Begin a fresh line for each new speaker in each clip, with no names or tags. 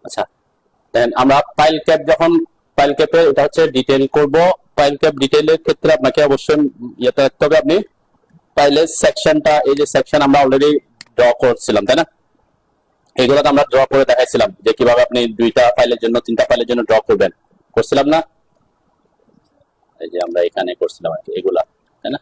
আচ্ছা, দেন আমরা file cap, যখন ফাইল ক্যাপে এটা হচ্ছে ডিটেইল করব। ফাইল ক্যাপ ডিটেইলের ক্ষেত্রে আপনাকে অবশ্যই ইয়েতে রাখতে হবে, আপনি ফাইলের সেকশনটা, এই যে সেকশন আমরা অলরেডি ড্র করছিলাম তাই না, এগুলো তো আমরা ড্র করে দেখাইছিলাম যে কিভাবে আপনি 2টা ফাইলের জন্য 3টা ফাইলের জন্য ড্র করবেন, করছিলাম না? এই যে আমরা এখানে করছিলাম আর কি এগুলা, তাই না?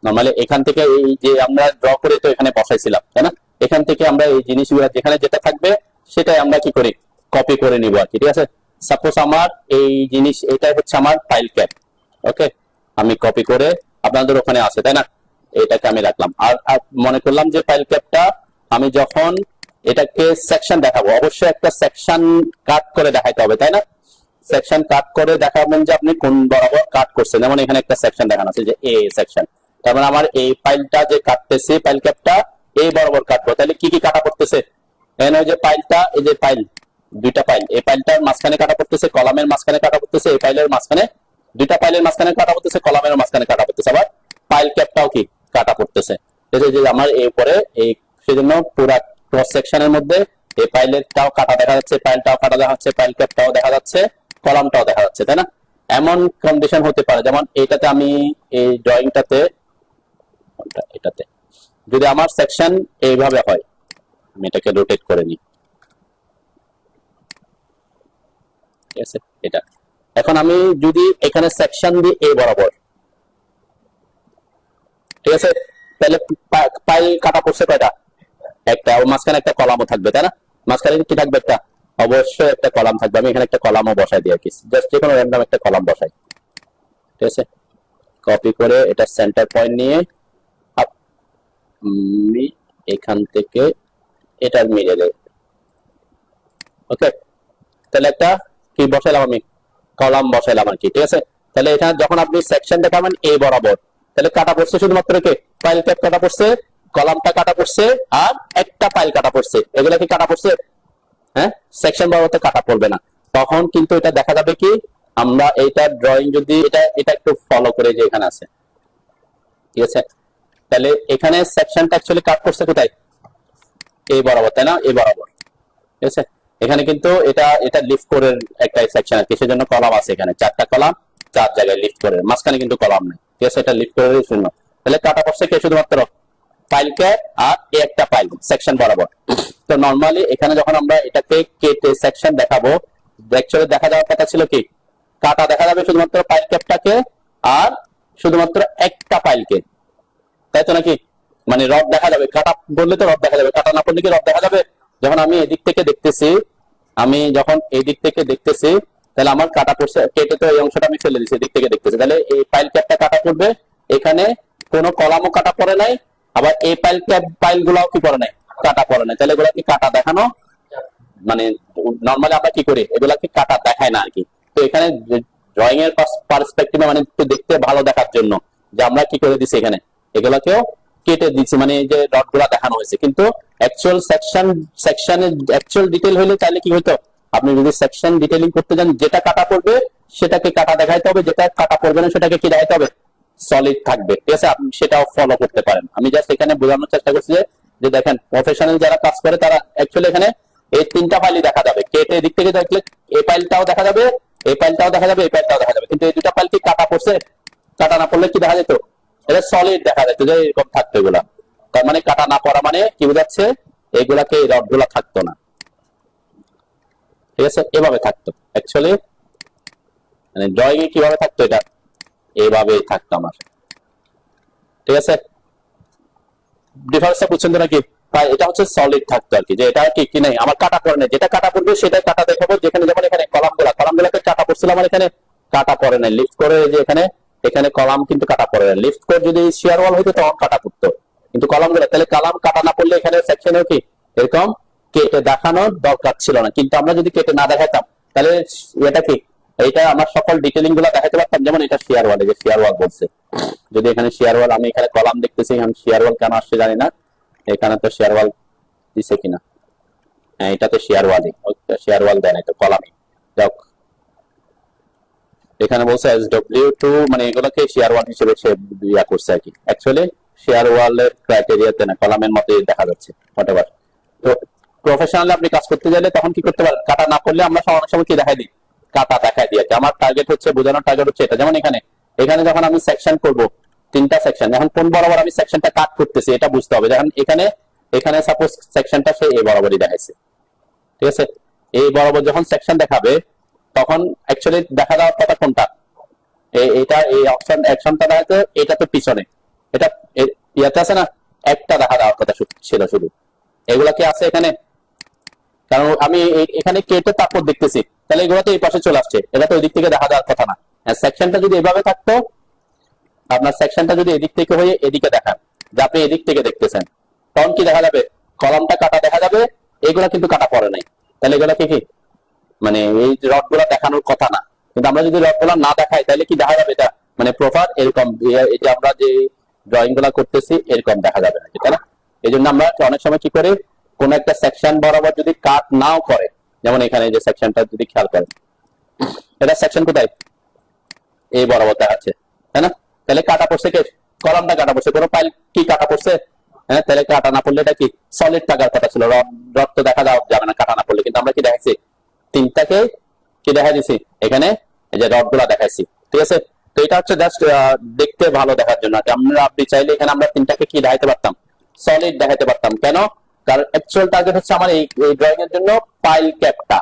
নরমালি এখান থেকে এই যে আমরা ড্র করে তো এখানে বসাইছিলাম তাই না, এখান থেকে আমরা এই জিনিসগুলো যেখানে যেটা থাকবে সেটাই আমরা কি করি, কপি করে নিব আর কি। ঠিক আছে, সাপোজ আমার এই জিনিস, এটাই হচ্ছে আমার ফাইল ক্যাপ। ওকে, আমি কপি করে, আপনাদের ওখানে আছে তাই না, এটাকে আমি রাখলাম। আর মনে করলাম যে ফাইল ক্যাপটা আমি যখন এটাকে সেকশন দেখাবো, অবশ্যই একটা সেকশন কাট করে দেখাইতে হবে তাই না। সেকশন কাট করে দেখাবেন যে আপনি কোন বরাবর কাট করছেন। যেমন এখানে একটা সেকশন দেখানো আছে যে এ সেকশন, তার মানে আমার এই ফাইলটা যে কাটতেছে, ফাইল ক্যাপটা এই বরাবর কাটবো। তাহলে কি কি কাটা পড়তেছে, এখানে ওই যে ফাইলটা, এই যে ফাইল, 2টা ফাইল, এই ফাইলটার মাঝখানে কাটা পড়তেছে, কলামের মাঝখানে কাটা পড়তেছে, এই ফাইলের মাঝখানে, 2টা ফাইলের মাঝখানে কাটা পড়তেছে, কলামের মাঝখানে কাটা পড়তেছে, আবার ফাইল ক্যাপটাও কি কাটা পড়তেছে। যে আমার এই উপরে এই, সেজন্য পুরো ক্রস সেকশনের মধ্যে এই ফাইলেরটাও কাটা দেখা যাচ্ছে, ফাইলটাও কাটা দেখা যাচ্ছে, ফাইল ক্যাপটাও দেখা যাচ্ছে, কলামটাও দেখা যাচ্ছে তাই না। এমন কন্ডিশন হতে পারে, যেমন এইটাতে আমি এই ড্রয়িংটাতে, এটাতে যদি আমার সেকশন এইভাবে হয়, আমি এটাকে রোটেট করে নিই, ঠিক আছে এটা। এখন আমি যদি এখানে সেকশন দিই এই বরাবর, ঠিক আছে, তাহলে ফাইল কাটা পড়ছে কয়টা, একটা, ওর মাঝখানে একটা কলামও থাকবে তাই না, মাঝখানে কি থাকবে, একটা, অবশ্যই একটা কলাম থাকবে। আমি এখানে একটা কলামও বসাই দিই আর কি, জাস্ট যে কোনো র্যান্ডম একটা কলাম বসাই, ঠিক আছে। কপি করে এটা সেন্টার পয়েন্ট নিয়ে আমি এখান থেকে এটার মিডলে, ওকে, তাহলে একটা কি বসাইলাম, আমি কলাম বসাইলাম আর কি, ঠিক আছে। তাহলে এখানে যখন আপনি সেকশন দেখাবেন এই বরাবর, তাহলে কাটা পড়ছে শুধুমাত্র কে, ফাইল ক্যাপ কাটা পড়ছে, কলামটা কাটা পড়ছে, আর একটা ফাইল কাটা পড়ছে, এগুলা কি কাটা পড়ছে, হ্যাঁ, সেকশন বরাবর কাটা পড়বে না। তখন কিন্তু এটা দেখা যাবে কি, আমরা এইটা ড্রয়িং যদি এটা একটু ফলো করে, যে এখানে আছে, ঠিক আছে, তাহলে এখানে সেকশনটা অ্যাকচুয়ালি কাট করছে কোথায়, এই বরাবর তাই না, এই বরাবর, ঠিক আছে। এখানে কিন্তু এটা এটা লিফট করে একটা সেকশন আছে, সেজন্য কলাম আছে এখানে, 4টা কলাম 4 জায়গায় লিফট করে, মাঝখানে কিন্তু কলাম নেই, ঠিক আছে, এটা লিফট করে শূন্য। তাহলে কাটা পড়ছে কে, শুধুমাত্র ফাইল ক্যাপ আর এই একটা ফাইল সেকশন বরাবর। তো নরমালি এখানে যখন আমরা এটাকে কেটে সেকশন দেখাবো, অ্যাকচুয়ালি দেখা যাওয়ার কথা ছিল কি, কাটা দেখা যাবে শুধুমাত্র ফাইল ক্যাপটাকে আর শুধুমাত্র একটা ফাইলকে, তাই তো নাকি, মানে রড দেখা যাবে, কাটা বললে তো রড দেখা যাবে, কাটা না পড়লে কি রড দেখা যাবে। যখন আমি এদিক থেকে দেখতেছি, আমি যখন এই দিক থেকে দেখতেছি, তাহলে আমার কাটা পড়ছে, কেটে তো এই অংশটা আমি ফেলে দিচ্ছি, এদিক থেকে দেখতেছি, তাহলে এই ফাইল ক্যাপটা কাটা পড়বে, এখানে কোনো কলামও কাটা পড়ে নাই, আবার এই ফাইল ক্যাপ ফাইল গুলাও কি পড়ে নাই, কাটা পড়ে নাই, তাহলে এগুলা কি কাটা দেখানো, মানে নরমালি আমরা কি করি, এগুলা কি কাটা দেখায় না আর কি। তো এখানে ড্রয়িং এর পার্সপেক্টিভে, মানে একটু দেখতে ভালো দেখার জন্য, যে আমরা কি করে দিচ্ছি এখানে, এগুলাকেও কেটে দিচ্ছি, মানে এই যে ডট গুলা দেখানো হয়েছে। কিন্তু অ্যাকচুয়াল সেকশনের অ্যাকচুয়াল ডিটেইল হলে তাহলে কি হতো, আপনি যদি সেকশন ডিটেইলিং করতে যান, যেটা কাটা পড়বে সেটাকে কাটা দেখাইতে হবে, যেটা কাটা পড়বে না সেটাকে কি দেখাইতে হবে, সলিড থাকবে, ঠিক আছে, আপনি সেটাও ফলো করতে পারেন। আমি জাস্ট এখানে বোঝানোর চেষ্টা করছি যে দেখেন প্রফেশনাল যারা কাজ করে তারা অ্যাকচুয়ালি এখানে এই 3টা ফাইলই দেখা যাবে, কেটে দিক থেকে দেখলে এই ফাইলটাও দেখা যাবে, এই ফাইলটাও দেখা যাবে, এই ফাইলটাও দেখা যাবে, কিন্তু এই 2টা ফাইল কি কাটা পড়ছে, কাটা না পড়লে কি দেখা যেত, এটা সলিড দেখা যেত, যে এরকম থাকতো এগুলা। তার মানে কাটা না পড়া মানে কি বোঝাচ্ছে, এগুলাকে এই রড গুলা থাকতো না, ঠিক আছে, এভাবে থাকতো অ্যাকচুয়ালি, মানে ড্রয়িং এ কিভাবে থাকতো, এটা এইভাবেই থাকতো আমার, ঠিক আছে। ডিফারেন্সটা বুঝছেন তো নাকি, এটা হচ্ছে সলিড থাকতো আর কি, যে এটা কি নাই আমার কাটা পড়ে নাই, যেটা কাটা পড়বে সেটাই কাটা দেখাবো। যেখানে যেমন এখানে কলামগুলাকে কাটা পড়ছিল, আমার এখানে কাটা পড়ে নাই, লিফট করে যে এখানে এখানে কলাম কিন্তু কাটা পড়ে নাই, লিফট করে যদি শেয়ার ওয়াল হইতো তখন কাটা পড়তো, কিন্তু কলামগুলো, তাহলে কলাম কাটা না পড়লে এখানে সেকশনেও কি এরকম কেটে দেখানোর দরকার ছিল না। কিন্তু আমরা যদি কেটে না দেখাতাম, তাহলে এটা কি, এইটা আমার সকল ডিটেইলিং গুলো দেখাতে পারতাম। যেমন এটা শেয়ার ওয়াল, যে শেয়ার ওয়াল বলছে, যদি এখানে শেয়ার ওয়াল, আমি এখানে কলাম দেখতেছি, আমি শেয়ার ওয়াল কেন আসছে জানি না, এখানে তো শেয়ার ওয়াল দিছে কিনা, হ্যাঁ এটাতে শেয়ার ওয়ালই, শেয়ার ওয়াল দেয় না, তো কলামই যাক, এখানে বলছে SW2, মানে এগুলোকে শেয়ার ওয়াল হিসেবে সে ইয়া করছে আর কি। অ্যাকচুয়ালি শেয়ার ওয়ালের ক্রাইটেরিয়াতে না, কলামের মতে দেখা যাচ্ছে হোয়াটএভার। তো প্রফেশনালি আপনি কাজ করতে গেলে তখন কি করতে পারেন, কাটা না পড়লে আমরা অনেক সময় কি দেখাই দিই, কাটা দেখাই দিই। আমার টার্গেট হচ্ছে, বোঝানোর টার্গেট হচ্ছে এটা। যেমন এখানে এখানে যখন আমি সেকশন করব, 3টা সেকশন, এখন কোন বরাবর আমি সেকশনটা কাট করতেছি এটা বুঝতে হবে। যখন এখানে এখানে সাপোজ সেকশনটা সে এই বরাবরই দেখাইছে, ঠিক আছে। এই বরাবর যখন সেকশন দেখাবে তখন অ্যাকচুয়ালি দেখা যাওয়ার কথা কোনটা, এটা এই অপশন অ্যাকশনটা দেখাতে, এটা তো পিছনে, এটা ইয়াতে আছে না, একটা দেখা যাওয়ার কথা ছিল শুধু। এগুলা কি আছে এখানে, কারণ আমি এখানে কেটে তারপর দেখতেছি, তাহলে এগুলো তো এই পাশে চলে আসছে, এটা তো ওই দিক থেকে দেখা যাওয়ার কথা না। সেকশনটা যদি এভাবে থাকতো, আপনার সেকশনটা যদি এদিক থেকে হয়ে এদিকে দেখান, যে আপনি এদিক থেকে দেখতেছেন, তখন কি দেখা যাবে, কলামটা কাটা দেখা যাবে, এগুলা কিন্তু কাটা পড়ে নাই। তাহলে এগুলা কি মানে এই রড গুলা দেখানোর কথা না। কিন্তু আমরা যদি রড গুলা না দেখাই তাহলে কি দেখা যাবে, এটা মানে প্রপার এরকম, এই যে আমরা যে ড্রয়িং গুলা করতেছি এরকম দেখা যাবে না, তাই না। এই জন্য আমরা অনেক সময় কি করি, কোন একটা সেকশন বরাবর যদি কাট নাও করে, যেমন এখানে যে সেকশনটা যদি খেয়াল করেন, এটা সেকশন কোথায়, এই বরাবর দেখাচ্ছে, তাই না। তাহলে কাটা পড়ছে কে, কলামটা কাটা পড়ছে, কোনো ফাইল কি কাটা পড়ছে, হ্যাঁ। তাহলে কাটা না পড়লে এটা কি সলিড টাকার কথা ছিল, রড তো দেখা যাবে না কাটা না পড়লে। কিন্তু আমরা কি দেখাচ্ছি, 3টাকে কি দেখা দিছি এখানে, এই যে রড গুলা দেখাইছি, ঠিক আছে। তো এটা হচ্ছে জাস্ট দেখতে ভালো দেখার জন্য। আমরা আপনি চাইলে এখানে আমরা 3টাকে কি দেখাইতে পারতাম, সলিড দেখাইতে পারতাম। কেন, কারণ অ্যাকচুয়াল টার্গেট হচ্ছে আমার এই ড্রয়িং এর জন্য পাইল ক্যাপটা।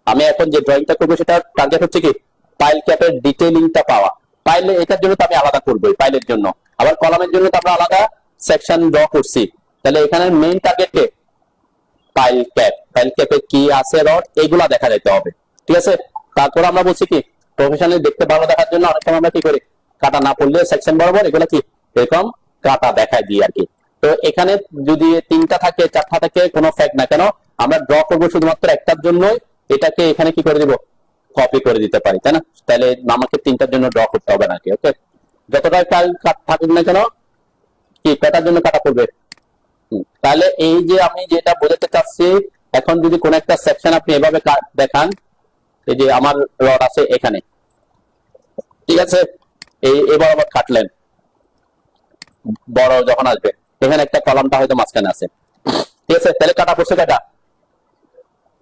আমি এখন যে ড্রয়িংটা করবো সেটা টার্গেট হচ্ছে কি, পাইল ক্যাপের ডিটেইলিংটা পাওয়া। পাইল এটার জন্য তো আমি আলাদা করবোই, পাইলের জন্য। আবার কলামের জন্য তো আমরা আলাদা সেকশন ড্র করছি। তাহলে এখানে মেইন টার্গেট কে, পাইল ক্যাপ। পাইল ক্যাপে কি আছে রড, এইগুলা দেখা যেতে হবে, ঠিক আছে। তারপর আমরা বলছি কি, প্রফেশনালি দেখতে ভালো দেখার জন্য অনেক সময় আমরা কি করি, কাটা না পড়লে সেকশন বরাবর এগুলা কি এরকম কাটা দেখায় দিই আর কি। তো এখানে যদি 3টা থাকে 4টা থাকে, কোনো ফ্যাক্ট না কেন, আমরা ড্র করবো শুধুমাত্র একটার জন্যই, এটাকে এখানে কি করে দিব, কপি করে দিতে পারি, তাই না। তাহলে আমাকে 3টার জন্য ড্র করতে হবে নাকি, ওকে। যতটাই ফাইল থাকুক না কেন, কি কাটার জন্য কাটা পড়বে। তাহলে এই যে আমি যেটা বোঝাতে চাচ্ছি, এখন যদি কোন একটা সেকশন আপনি এভাবে দেখান, এই যে আমার রড আছে এখানে, ঠিক আছে, এবার আবার কাটলেন, বড় যখন আসবে এখানে একটা কলামটা হয়তো মাঝখানে আছে, ঠিক আছে। তাহলে কাটা পড়ছে কয়টা,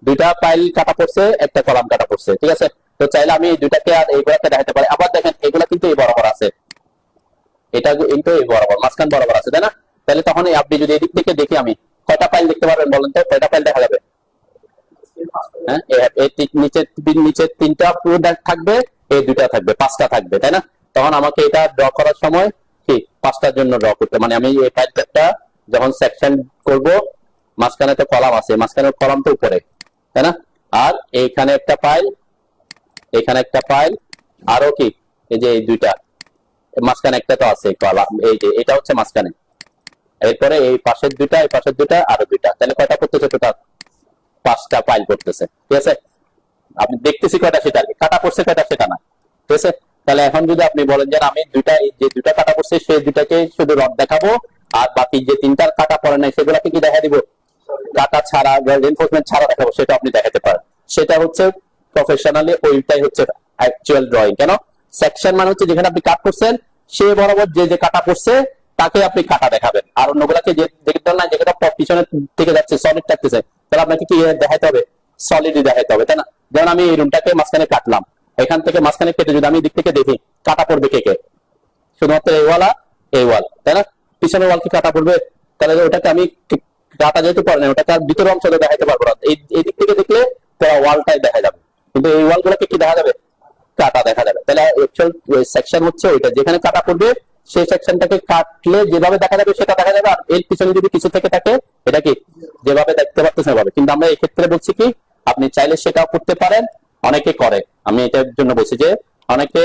2টা পাইল কাটা পড়ছে, একটা কলাম কাটা পড়ছে, ঠিক আছে। তো চাইলে আমি এই 2টাকে আর এইগুলাকে দেখাতে পারি। আবার দেখেন এগুলা কিন্তু এই বরাবর আছে, এটা কিন্তু এই বরাবর মাঝখান বরাবর আছে, তাই না। তাহলে তখন আপনি যদি এদিক থেকে দেখি, আমি কয়টা ফাইল দেখতে পারবেন বলেন তো, কয়টা ফাইল দেখা যাবে, হ্যাঁ। নিচে 3টা পুরো থাকবে, এই 2টা থাকবে, 5টা থাকবে, তাই না। তখন আমাকে এটা ড্র করার সময় কি 5টার জন্য ড্র করতে, মানে আমি এই ফাইলটা যখন সেকশন করব, মাঝখানে তো কলাম আছে, মাঝখানের কলাম তো উপরে, তাই না। আর এইখানে একটা ফাইল, এখানে একটা ফাইল, আরো কি এই যে এই 2টা, মাঝখানে একটা তো আছে কলাম, এই যে এটা হচ্ছে মাঝখানে, এরপরে এই পাশের 2টা, এই পাশের 2টা, আরো 2টা, তাহলে কয়টা করতেছে টোটাল, 5টা ফাইল করতেছে, ঠিক আছে। আপনি দেখতেছি কয়টা সেটা আর কি, কাটা পড়ছে কয়টা সেটা না, ঠিক আছে। তাহলে এখন যদি আপনি বলেন যে আমি যে 2টা কাটা পড়ছে সেই 2টাকে শুধু রড দেখাবো, আর বাকি যে 3টার কাটা পড়ে নাই সেগুলোকে কি দেখা দিব, কাটা ছাড়া, রিইনফোর্সমেন্ট ছাড়া দেখাবো, সেটা আপনি দেখাতে পারেন। সেটা হচ্ছে প্রফেশনালি, ওইটাই হচ্ছে অ্যাকচুয়াল ড্রয়িং। কেন, সেকশন মানে হচ্ছে যেখানে আপনি কাট করছেন সে বরাবর যে কাটা পড়ছে তাকে আপনি কাটা দেখাবেন, আর অন্যগুলাকে যে দেখবেন না, যেটা পিছনে থেকে যাচ্ছে সলিড থাকতেছে, তাহলে আপনাকে কি দেখাতে হবে, সলিডই দেখাতে হবে, তাই না। যেমন আমি এই রুমটাকে মাঝখানে কাটলাম, এখান থেকে মাঝখানে কেটে যদি আমি দিক থেকে দেখি, কাটা পড়বে কে কে, শুধুমাত্র এই ওয়াল, এই ওয়াল, তাই না। পিছনের ওয়াল কি কাটা পড়বে, তাহলে ওটাকে আমি কাটা যেতে পারে না, ওটাকে আর ভিতরে অংশটা দেখাতে পারবো না। এই দিক থেকে দেখলে পুরো ওয়ালটাই দেখা যাবে, কিন্তু এই ওয়াল গুলোকে কি দেখা যাবে, কাটা দেখা যাবে। তাহলে অ্যাকচুয়াল সেকশন হচ্ছে ওইটা, যেখানে কাটা পড়বে সেই সেকশনটাকে কাটলে যেভাবে দেখা যাবে সেটা দেখা যাবে, আর এর পিছনে যদি কিছু থেকে থাকে এটা কি যেভাবে দেখতে পারতেছেন সেভাবে। কিন্তু আমরা এই ক্ষেত্রে বলছি কি, আপনি চাইলে সেটাও করতে পারেন, অনেকে করে, আমি এটার জন্য বলছি যে অনেকে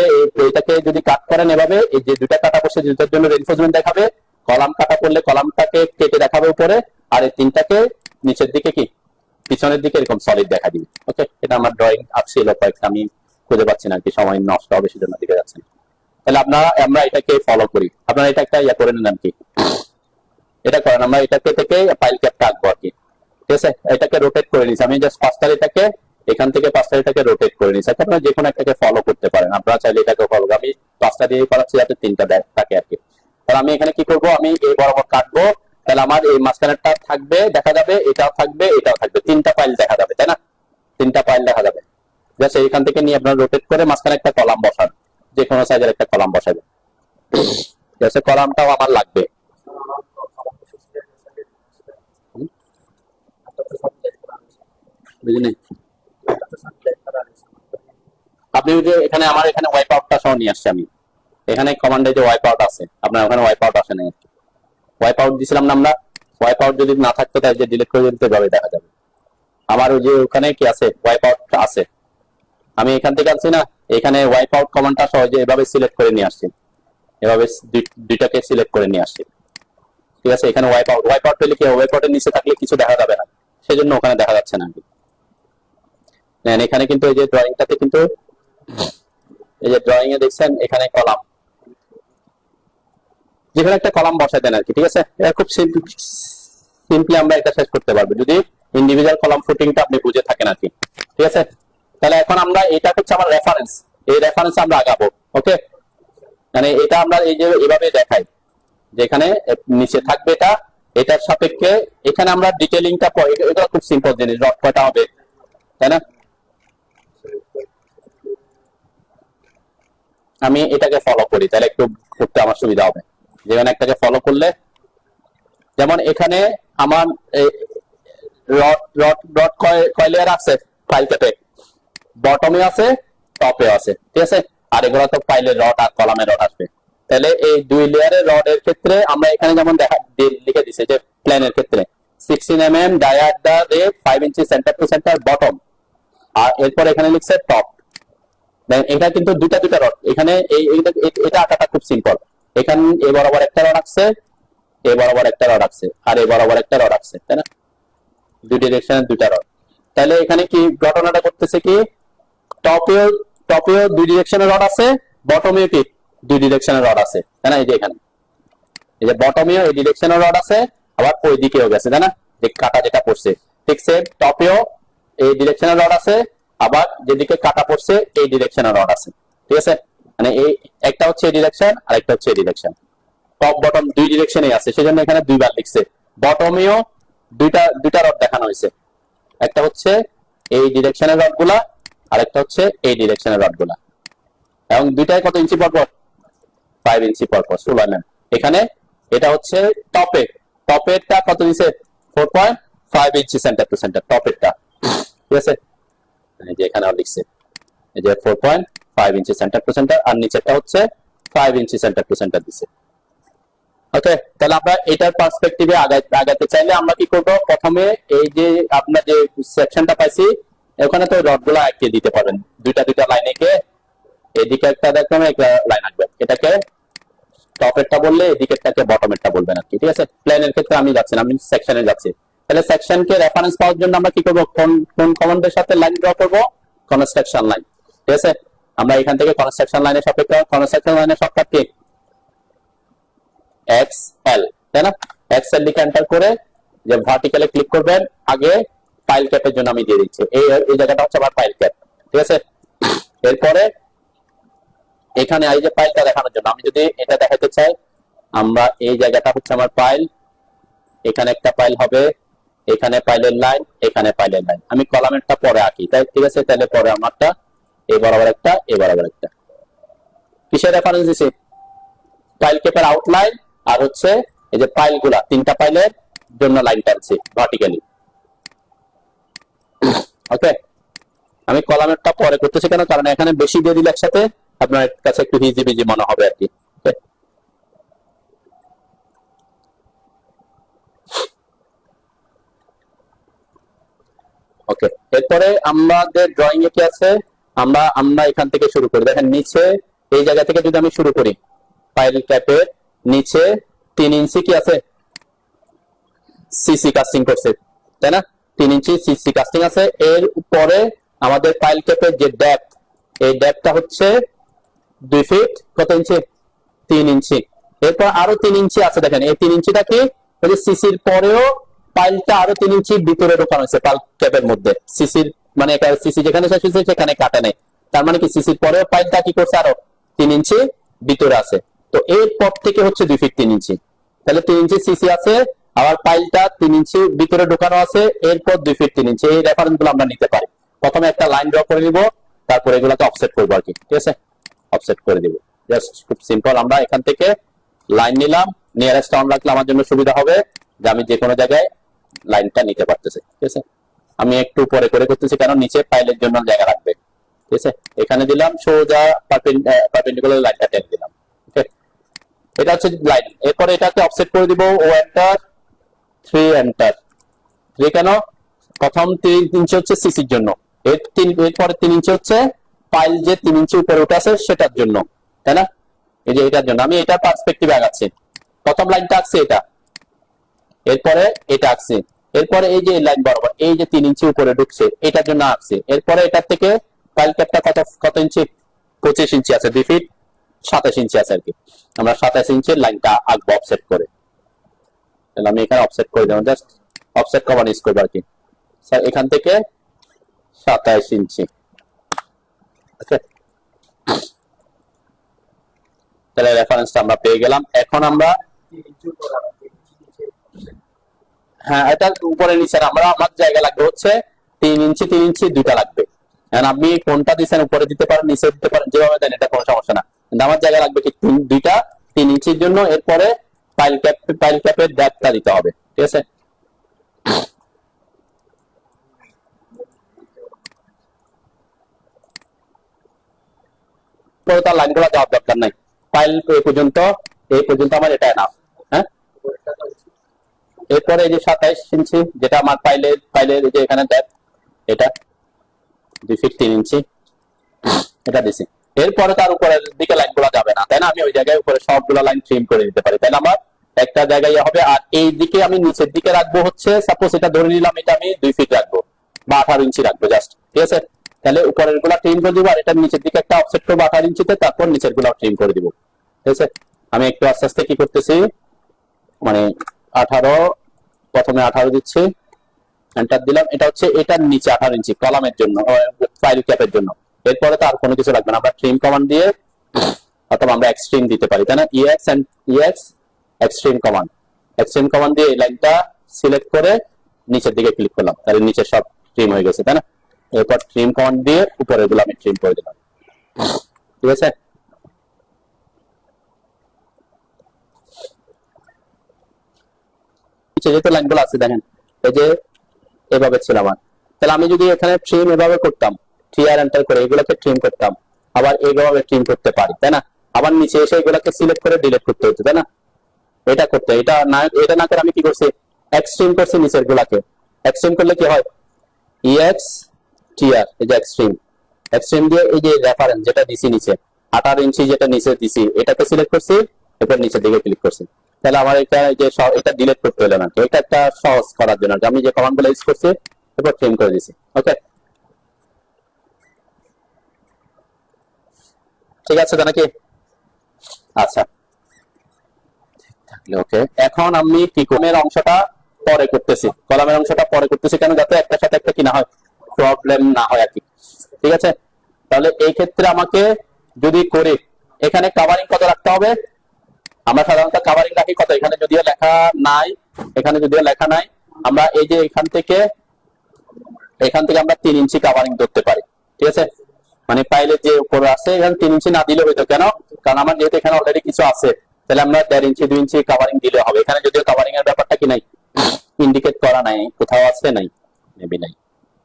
এটাকে যদি কাট করেন এভাবে, এই যে 2টা কাটা পড়ছে 2টার জন্য রিইনফোর্সমেন্ট দেখাবে, কলাম কাটা পড়লে কলামটাকে কেটে দেখাবে উপরে, আর এই 3টাকে নিচের দিকে কি পিছনের দিকে এরকম সলিড দেখা দিবে, ওকে। এটা আমার ড্রয়িং আছে কয়েকটা, আমি খুঁজে পাচ্ছি না কি, সময় নষ্ট হবে সেজন্য দিকে যাচ্ছেন। তাহলে আমরা এটাকে ফলো করি, আপনারা এটা একটা ইয়া করে নিন কি, এটা করেন, আমরা এটাকে থেকে ফাইল ক্যাপটা আঁকবো আর কি, ঠিক আছে। এটাকে রোটেট করে নিচ্ছি আমি, জাস্ট 5টা এটাকে এখান থেকে 5টা এটাকে রোটেট করে নিচ্ছি। আপনারা যে কোনো একটাকে ফলো করতে পারেন, আপনারা চাইলে এটাকে ফলো, আমি 5টা দিয়ে করাচ্ছি যাতে 3টা থাকে আর কি। তাহলে আমি এখানে কি করব, আমি এই বরাবর কাটবো, তাহলে আমার এই মাঝখানেরটা থাকবে, দেখা যাবে, এটাও থাকবে, এটাও থাকবে, তিনটা ফাইল দেখা যাবে, তাই না? তিনটা ফাইল দেখা যাবে। জাস্ট এইখান থেকে নিয়ে আপনার রোটেট করে মাঝখানে একটা কলাম বসান, যে কোনো সাইজের একটা কলাম বসাবেন। জাস্ট কলামটাও আমার লাগবে। বুঝলেন? আপনি যে এখানে আমার এখানে ওয়াইপ আউটটা সহ নিয়ে আসছি আমি, এখানে কমান্ডে যে ওয়াইপ আউট আছে, আপনার ওখানে ওয়াইপ আউট আসে নাই। ওয়াইপ আউট দিছিলাম না আমরা, ওয়াইপ আউট যদি না থাকতো তাই যে ডিলিট করে দিতে ভাবে দেখা যাবে। আমার ওই যে ওখানে কি আছে, ওয়াইপ আউট আছে, আমি এখান থেকে আনছি না, এখানে ওয়াইপ আউট কমান্ডটা সহজে এভাবে সিলেক্ট করে নিয়ে আসছি, এভাবে দুইটাকে সিলেক্ট করে নিয়ে আসছি। ঠিক আছে, এখানে ওয়াইপ আউট পেলে কি, ওয়াইপ আউটের নিচে থাকলে কিছু দেখা যাবে না, সেজন্য ওখানে দেখা যাচ্ছে না। এখানে কিন্তু এই যে ড্রয়িংটাতে কিন্তু এই যে ড্রয়িং এ দেখছেন এখানে কলাম, যেখানে একটা কলাম বসাই দেন আর কি। ঠিক আছে, এটা খুব সিম্পলি আমরা এটা শেষ করতে পারবো যদি ইন্ডিভিজুয়াল কলাম ফুটিংটা আপনি বুঝে থাকেন আর কি। ঠিক আছে, তাহলে এখন আমরা, এটা হচ্ছে আমার রেফারেন্স, এই রেফারেন্স আমরা আগাবো। ওকে, মানে এটা আমরা এই যে এভাবে দেখাই, যেখানে নিচে থাকবে এটা, এটার সাপেক্ষে এখানে আমরা ডিটেইলিংটা, এটা খুব সিম্পল জিনিস, রড কয়টা হবে, তাই না? আমি এটাকে ফলো করি, তাহলে একটু করতে আমার সুবিধা হবে। যেখানে একটাকে ফলো করলে, যেমন এখানে আমার রড রড রড কয় লেয়ার আছে ফাইল ক্যাপে, বটমে আছে, টপে আছে। ঠিক আছে, আর এগুলো তো ফাইলের রড আর কলামের রড আসবে। তাহলে এই দুই লেয়ারের রডের ক্ষেত্রে আমরা এখানে যেমন লিখে দিছি যে প্ল্যানের ক্ষেত্রে 16 mm ডায়ার দা রে 5 ইঞ্চি সেন্টার টু সেন্টার বটম, আর এরপর এখানে লিখছে টপ। এটা কিন্তু দুটা রড, এখানে এটা আঁকাটা খুব সিম্পল। এখানে এ বরাবর একটা রড আছে, এ বরাবর একটা রড আছে, আর এ বরাবর একটা রড আছে, তাই না? দুই ডিরেকশনের দুটা রড। তাহলে এখানে কি ঘটনাটা করতেছে কি, টপেও দুই ডিরেকশনের রড আছে, বটমেও কি দুই ডিরেকশনের রড আছে, তাই না? এই যে এখানে এই যে বটমেও এই ডিরেকশনের রড আছে, আবার ওই দিকেও গেছে, তাই না? যে কাটা যেটা পড়ছে, ঠিক সেম টপেও এই ডিরেকশনের রড আছে, আবার যেদিকে কাটা পড়ছে এই ডিরেকশনের রড আছে। ঠিক আছে, মানে এই একটা হচ্ছে এই ডিরেকশন, আর একটা হচ্ছে এই ডিরেকশন, টপ বটম দুই ডিরেকশনেই আছে, সেজন্য এখানে দুইবার লিখছে। বটমেও দুইটা রড দেখানো হয়েছে, একটা হচ্ছে এই ডিরেকশনের রডগুলা, আর একটা হচ্ছে এই ডিরেকশনের রডগুলা, এবং দুইটাই কত ইঞ্চি পর পর, 5 ইঞ্চি পর পর। সুলাইমান এখানে এটা হচ্ছে টপেরটা কত দিছে, 4.5 ইঞ্চি সেন্টার টু সেন্টার টপেরটা। ঠিক আছে, এই যে এখানে লিখছে এই যে 4.5 ইঞ্চি সেন্টার টু সেন্টার, আর নিচেরটা হচ্ছে 5 ইঞ্চি সেন্টার টু সেন্টার দিছে। ওকে, তাহলে আমরা এটার পার্সপেক্টিভে আগাতে চাইলে আমরা কি করব, প্রথমে এই যে আপনার যে সেকশনটা পাইছি ওখানে তো রডগুলো আঁকিয়ে দিতে পারেন, দুইটা লাইনে কে এদিকে একটা দেখবেন, একটা লাইন আঁকবে, এটাকে টপেরটা বললে এদিকেরটাকে বটমেরটা বলবেন আর কি। ঠিক আছে, প্ল্যানের ক্ষেত্রে আমি যাচ্ছি না, আমি সেকশনে যাচ্ছি। তাহলে সেকশনকে রেফারেন্স পাওয়ার জন্য আমরা কি করব, কোন কমান্ডের সাথে লাইন ড্র করব, কনস্ট্রাকশন লাইন। ঠিক আছে, আমরা এখান থেকে কনস্ট্রাকশন লাইনের সাপেক্ষে, কনস্ট্রাকশন লাইনের শর্টকাট কি XL, তাই না? XL লিখে এন্টার করে যে ভার্টিক্যালে ক্লিক করবেন, আগে ফাইল ক্যাপের জন্য আমি দিয়ে দিচ্ছি, এই জায়গাটা হচ্ছে আমার ফাইল ক্যাপ। ঠিক আছে, এরপরে এখানে এই যে ফাইলটা দেখানোর জন্য আমি যদি এটা দেখাতে চাই, আমরা এই জায়গাটা হচ্ছে আমার ফাইল, এখানে একটা ফাইল হবে, এখানে ফাইলের লাইন, এখানে ফাইলের লাইন, আমি কলামেরটা পরে আঁকি, তাই ঠিক আছে। তাহলে পরে আমারটা এই বরাবর একটা, এই বরাবর একটা, কিসের রেফারেন্স দিছি, ফাইল ক্যাপের আউটলাইন, আর হচ্ছে এই যে ফাইলগুলা, তিনটা ফাইলের জন্য লাইন টানছি ভার্টিক্যালি। ওকে, আমি কলামেরটা পরে করতেছি কেন, কারণ এখানে বেশি দিয়ে দিলে একসাথে আপনার কাছে একটু হিজিবিজি মনে হবে আর কি। ওকে, এরপরে আমাদের ড্রয়িং এ কি আছে, আমরা এখান থেকে শুরু করি। দেখেন নিচে এই জায়গা থেকে যদি আমি শুরু করি, ফাইল ক্যাপের নিচে 3 ইঞ্চি কি আছে, সিসি কাস্টিং করছে, তাই না? 3 ইঞ্চি সিসি কাস্টিং আছে। এর উপরে আমাদের ফাইল ক্যাপের যে ডেপথ, এই ডেপথটা হচ্ছে 2 ফিট কত ইঞ্চি, 3 ইঞ্চি। এরপর আরো 3 ইঞ্চি আছে, দেখেন এই 3 ইঞ্চিটা কি, ওই যে সিসির পরেও ফাইলটা আরো 3 ইঞ্চি ভিতরে ঢোকানো হয়েছে ফাইল ক্যাপের মধ্যে, সিসির মানে সিসি যেখানে শেষ হয়েছে সেখানে কাটে নেই, তার মানে কি সিসির পরেও ফাইলটা কি করছে, আরো 3 ইঞ্চি ভিতরে আছে। তো এর পর থেকে হচ্ছে 2 ফিট 3 ইঞ্চি, তাহলে 3 ইঞ্চি সিসি আছে, আবার পাইলটা 3 ইঞ্চি ভিতরে ঢোকানো আছে, এরপর 2 ফিট 3 ইঞ্চি, এই রেফারেন্স গুলো আমরা নিতে পারি। প্রথমে একটা লাইন ড্র করে নিব, তারপর এগুলোকে অফসেট করবো আর কি, ঠিক আছে, অফসেট করে দিব। জাস্ট খুব সিম্পল, আমরা এখান থেকে লাইন নিলাম, নিয়ারেস্ট অন রাখলে আমার জন্য সুবিধা হবে যে আমি যে কোনো জায়গায় লাইনটা নিতে পারতেছি, ঠিক আছে। আমি একটু পরে করে করতেছি, কারণ নিচে পাইলের জন্য জায়গা রাখবে, ঠিক আছে। এখানে দিলাম সোজা পারপেন্ডিকুলার লাইনটা টেনে দিলাম, ওকে। এটা হচ্ছে লাইন। এরপরে এটাকে অফসেট করে দিব, ও এন্টার 3 এন্টার 3, কেন প্রথম 3 ইঞ্চি হচ্ছে সিসির জন্য, এরপরে 3 ইঞ্চি হচ্ছে পাইল যে 3 ইঞ্চি উপরে উঠে আছে সেটার জন্য, তাই না? এই যে এটার জন্য আমি এটা পার্সপেক্টিভ আগাচ্ছি। প্রথম লাইনটা আঁকছি এটা, এরপরে এটা আঁকছি, এরপরে এই যে লাইন বরাবর এই যে 3 ইঞ্চি উপরে ঢুকছে এটার জন্য আঁকছি। এরপরে এটার থেকে পাইল ক্যাপটা কত ইঞ্চি, 25 ইঞ্চি আছে, 2 ফিট 27 ইঞ্চি আছে আর কি। আমরা 27 ইঞ্চির লাইনটা আঁকবো অফসেট করে। তাহলে আমি এখানে অফসেট করে দেবো, জাস্ট অফসেট কমান্ড ইউজ করবো আর কি। স্যার এখান থেকে 27 ইঞ্চি, ওকে। তাহলে রেফারেন্সটা আমরা পেয়ে গেলাম। এখন আমরা হ্যাঁ এটা উপরে নিচে আমরা আমার জায়গা লাগবে হচ্ছে 3 ইঞ্চি 3 ইঞ্চি দুটা লাগবে। এখন আপনি কোনটা দিচ্ছেন, উপরে দিতে পারেন নিচে দিতে পারেন, যেভাবে দেন এটা কোনো সমস্যা না, কিন্তু আমার জায়গা লাগবে কি দুইটা 3 ইঞ্চির জন্য। এরপরে পাইল ক্যাপের ডেপথটা দিতে হবে, ঠিক আছে। পরে তার লাইনগুলো দেওয়ার দরকার নাই, পাইল এই পর্যন্ত আমার এটা এনাফ, হ্যাঁ। এরপরে এই যে 27 ইঞ্চি যেটা আমার পাইলের যে এখানে ডেপথ, এটা 2 ফিট 3 ইঞ্চি, এটা দিছি। এরপরে তার উপরের দিকে লাইনগুলো যাবে না, তাই না? আমি ওই জায়গায় উপরে সবগুলো লাইন ট্রিম করে দিতে পারি, তাই না? আমার একটা জায়গায় হবে। আর এই দিকে আমি নিচের দিকে রাখবো হচ্ছে, সাপোজ এটা ধরে নিলাম এটা আমি 2 ফিট রাখবো বা 18 ইঞ্চি রাখবো জাস্ট, ঠিক আছে। তাহলে উপরের গুলা ট্রিম করে দিব, আর এটা নিচের দিকে একটা অফসেট করবো 18 ইঞ্চিতে, তারপর নিচের গুলা ট্রিম করে দিব, ঠিক আছে। আমি একটু আস্তে আস্তে কি করতেছি, মানে 18 প্রথমে 18 দিচ্ছি, এন্টার দিলাম। এটা হচ্ছে এটার নিচে 18 ইঞ্চি কলামের জন্য, ফাইল ক্যাপের জন্য। এরপরে তো আর কোনো কিছু লাগবে না, আমরা ট্রিম কমান্ড দিয়ে অথবা আমরা এক্সট্রিম দিতে পারি, তাই না? EX এক্সট্রিম কমান্ড দিয়ে এই লাইনটা সিলেক্ট করে নিচের দিকে ক্লিক করলাম, তাহলে নিচে সব ট্রিম হয়ে গেছে, তাই না? এরপর ট্রিম কমান্ড দিয়ে উপরের গুলো আমি ট্রিম করে দিলাম, ঠিক আছে। নিচে যেহেতু লাইনগুলো আছে দেখেন, এই যে এভাবে ছিল আমার, তাহলে আমি যদি এখানে ট্রিম এভাবে করতাম, TR এন্টার করে এগুলোকে ট্রিম করতাম, আবার এইভাবে ট্রিম করতে পারি, তাই না? আবার নিচে এসে এগুলোকে সিলেক্ট করে ডিলিট করতে হতো, তাই না? এটা করতে, এটা না করে আমি কি করছি, এক্সট্রিম করছি নিচের গুলাকে। এক্সট্রিম করলে কি হয়, EX TR, এই যে এক্সট্রিম দিয়ে এই যে রেফারেন্স যেটা দিছি নিচে 18 ইঞ্চি যেটা নিচে দিছি এটাকে সিলেক্ট করছি, এরপর নিচের দিকে ক্লিক করছি। তাহলে আমার এটা যে এটা ডিলিট করতে হলো না, তো এটা একটা সহজ করার জন্য আমি যে কমান্ডগুলো ইউজ করছি এরপর ট্রিম করে দিছি, ওকে। ঠিক আছে তো নাকি? আচ্ছা ওকে। এখন আমি কি কলামের অংশটা পরে করতেছি, কেন যাতে একটার সাথে একটা কি না হয়, প্রবলেম না হয় আর কি, ঠিক আছে। তাহলে এই ক্ষেত্রে আমাকে যদি করি, এখানে কাভারিং কত রাখতে হবে, আমরা সাধারণত কাভারিং রাখি কত, এখানে যদিও লেখা নাই, আমরা এই যে এখান থেকে আমরা 3 ইঞ্চি কাভারিং ধরতে পারি, ঠিক আছে। মানে পাইলের যে উপরে আছে এখানে 3 ইঞ্চি না দিলে হইতো, কেন? কারণ আমার যেহেতু এখানে অলরেডি কিছু আছে, তাহলে আমরা 1.5 ইঞ্চি 2 ইঞ্চি কাভারিং দিলে হবে। এখানে যদিও কাভারিং এর ব্যাপারটা কি নাই, ইন্ডিকেট করা নাই, কোথাও আছে নাই, মেবি নাই।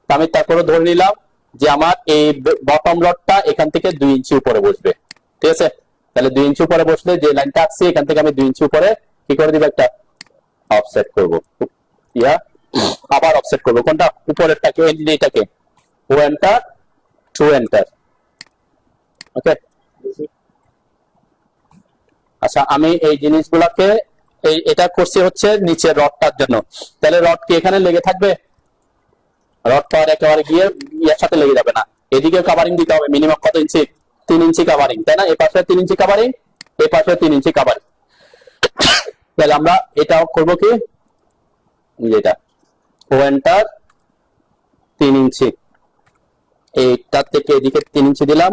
আমি তারপরে ধরে নিলাম যে আমার এই বটম রডটা এখান থেকে 2 ইঞ্চি উপরে বসবে, ঠিক আছে। তাহলে 2 ইঞ্চি উপরে বসলে যে লাইনটা আসছে এখান থেকে আমি 2 ইঞ্চি উপরে কি করে দিব, একটা অফসেট করব, আবার অফসেট করব কোনটা, উপরেরটাকে, এটাকে ও এন্টার টু এন্টার, ওকে। আচ্ছা আমি এই জিনিসগুলোকে এটা করছি হচ্ছে নিচের রডটার জন্য, তাহলে রড কি এখানে লেগে থাকবে, রড পাওয়ার একেবারে গিয়ে এর সাথে লেগে যাবে না, এদিকে কাভারিং দিতে হবে মিনিমাম কত ইঞ্চি, 3 ইঞ্চি কাভারিং, তাই না? এই পাশে 3 ইঞ্চি কাভারিং, এই পাশে 3 ইঞ্চি কাভারিং। তাহলে আমরা এটাও করব কি, যেটা ও এন্টার 3 ইঞ্চি, এইটার থেকে এদিকে 3 ইঞ্চি দিলাম,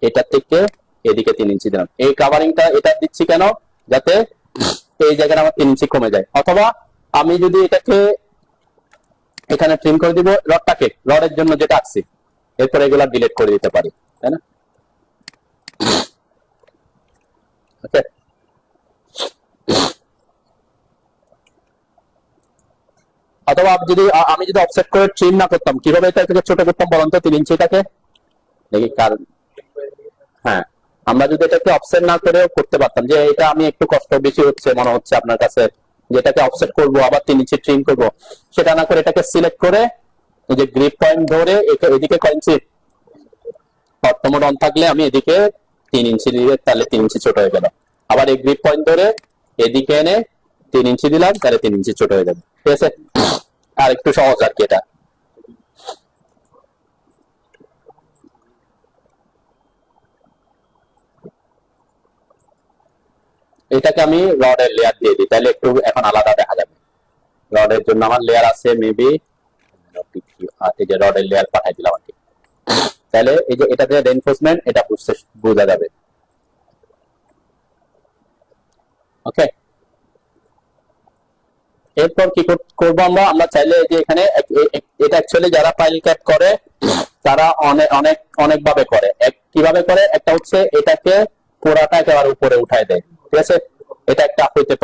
এটার থেকে এদিকে 3 ইঞ্চি দিলাম। এই কাভারিংটা এটা দিচ্ছি কেন, যাতে এই জায়গায় আমার 3 ইঞ্চি কমে যায়, অথবা আমি যদি এটাকে এখানে ট্রিম করে দিব রডটাকে, রডের জন্য যেটা আঁকছি, এরপর এগুলা ডিলিট করে দিতে পারি, তাই না? ওকে, অথবা আমি যদি অফসেট করে ট্রিম না করতাম, কিভাবে এটা থেকে ছোট করতাম বলুন তো 3 ইঞ্চিটাকে দেখি। কারণ হ্যাঁ, আমরা যদি এটাকে অফসেট না করেও করতে পারতাম, যে এটা আমি একটু কষ্ট বেশি হচ্ছে মনে হচ্ছে আপনার কাছে, যেটাকে অফসেট করব আবার 3 ইঞ্চি ট্রিম করব, সেটা না করে এটাকে সিলেক্ট করে এই যে গ্রিপ পয়েন্ট ধরে এদিকে কয় ইঞ্চি অটোমোড অন থাকলে আমি এদিকে 3 ইঞ্চি দিলে তাহলে 3 ইঞ্চি ছোট হয়ে গেল। আবার এই গ্রিপ পয়েন্ট ধরে এদিকে এনে 3 ইঞ্চি দিলাম, তাহলে 3 ইঞ্চি ছোট হয়ে যাবে। ঠিক আছে, আর একটু সহজ আর কি এটা। এটাকে আমি রডের লেয়ার দিয়ে দিই, তাহলে একটু এখন আলাদা দেখা যাবে। রডের জন্য আমার লেয়ার আছে মেবি, এই যে রডের লেয়ার পাঠাই দিলাম আর কি। তাহলে এই যে এটাতে রেইনফোর্সমেন্ট, এটা বোঝা যাবে। ওকে, এরপর কি করবো আমরা? আমরা চাইলে যে এখানে এটা অ্যাকচুয়ালি যারা ফাইল ক্যাট করে তারা অনেক অনেক অনেক ভাবে করে। কিভাবে করে? একটা হচ্ছে এটাকে পুরাটা একেবারে উপরে উঠায় দেয়, ঠিক আছে, এটা একটা হইতে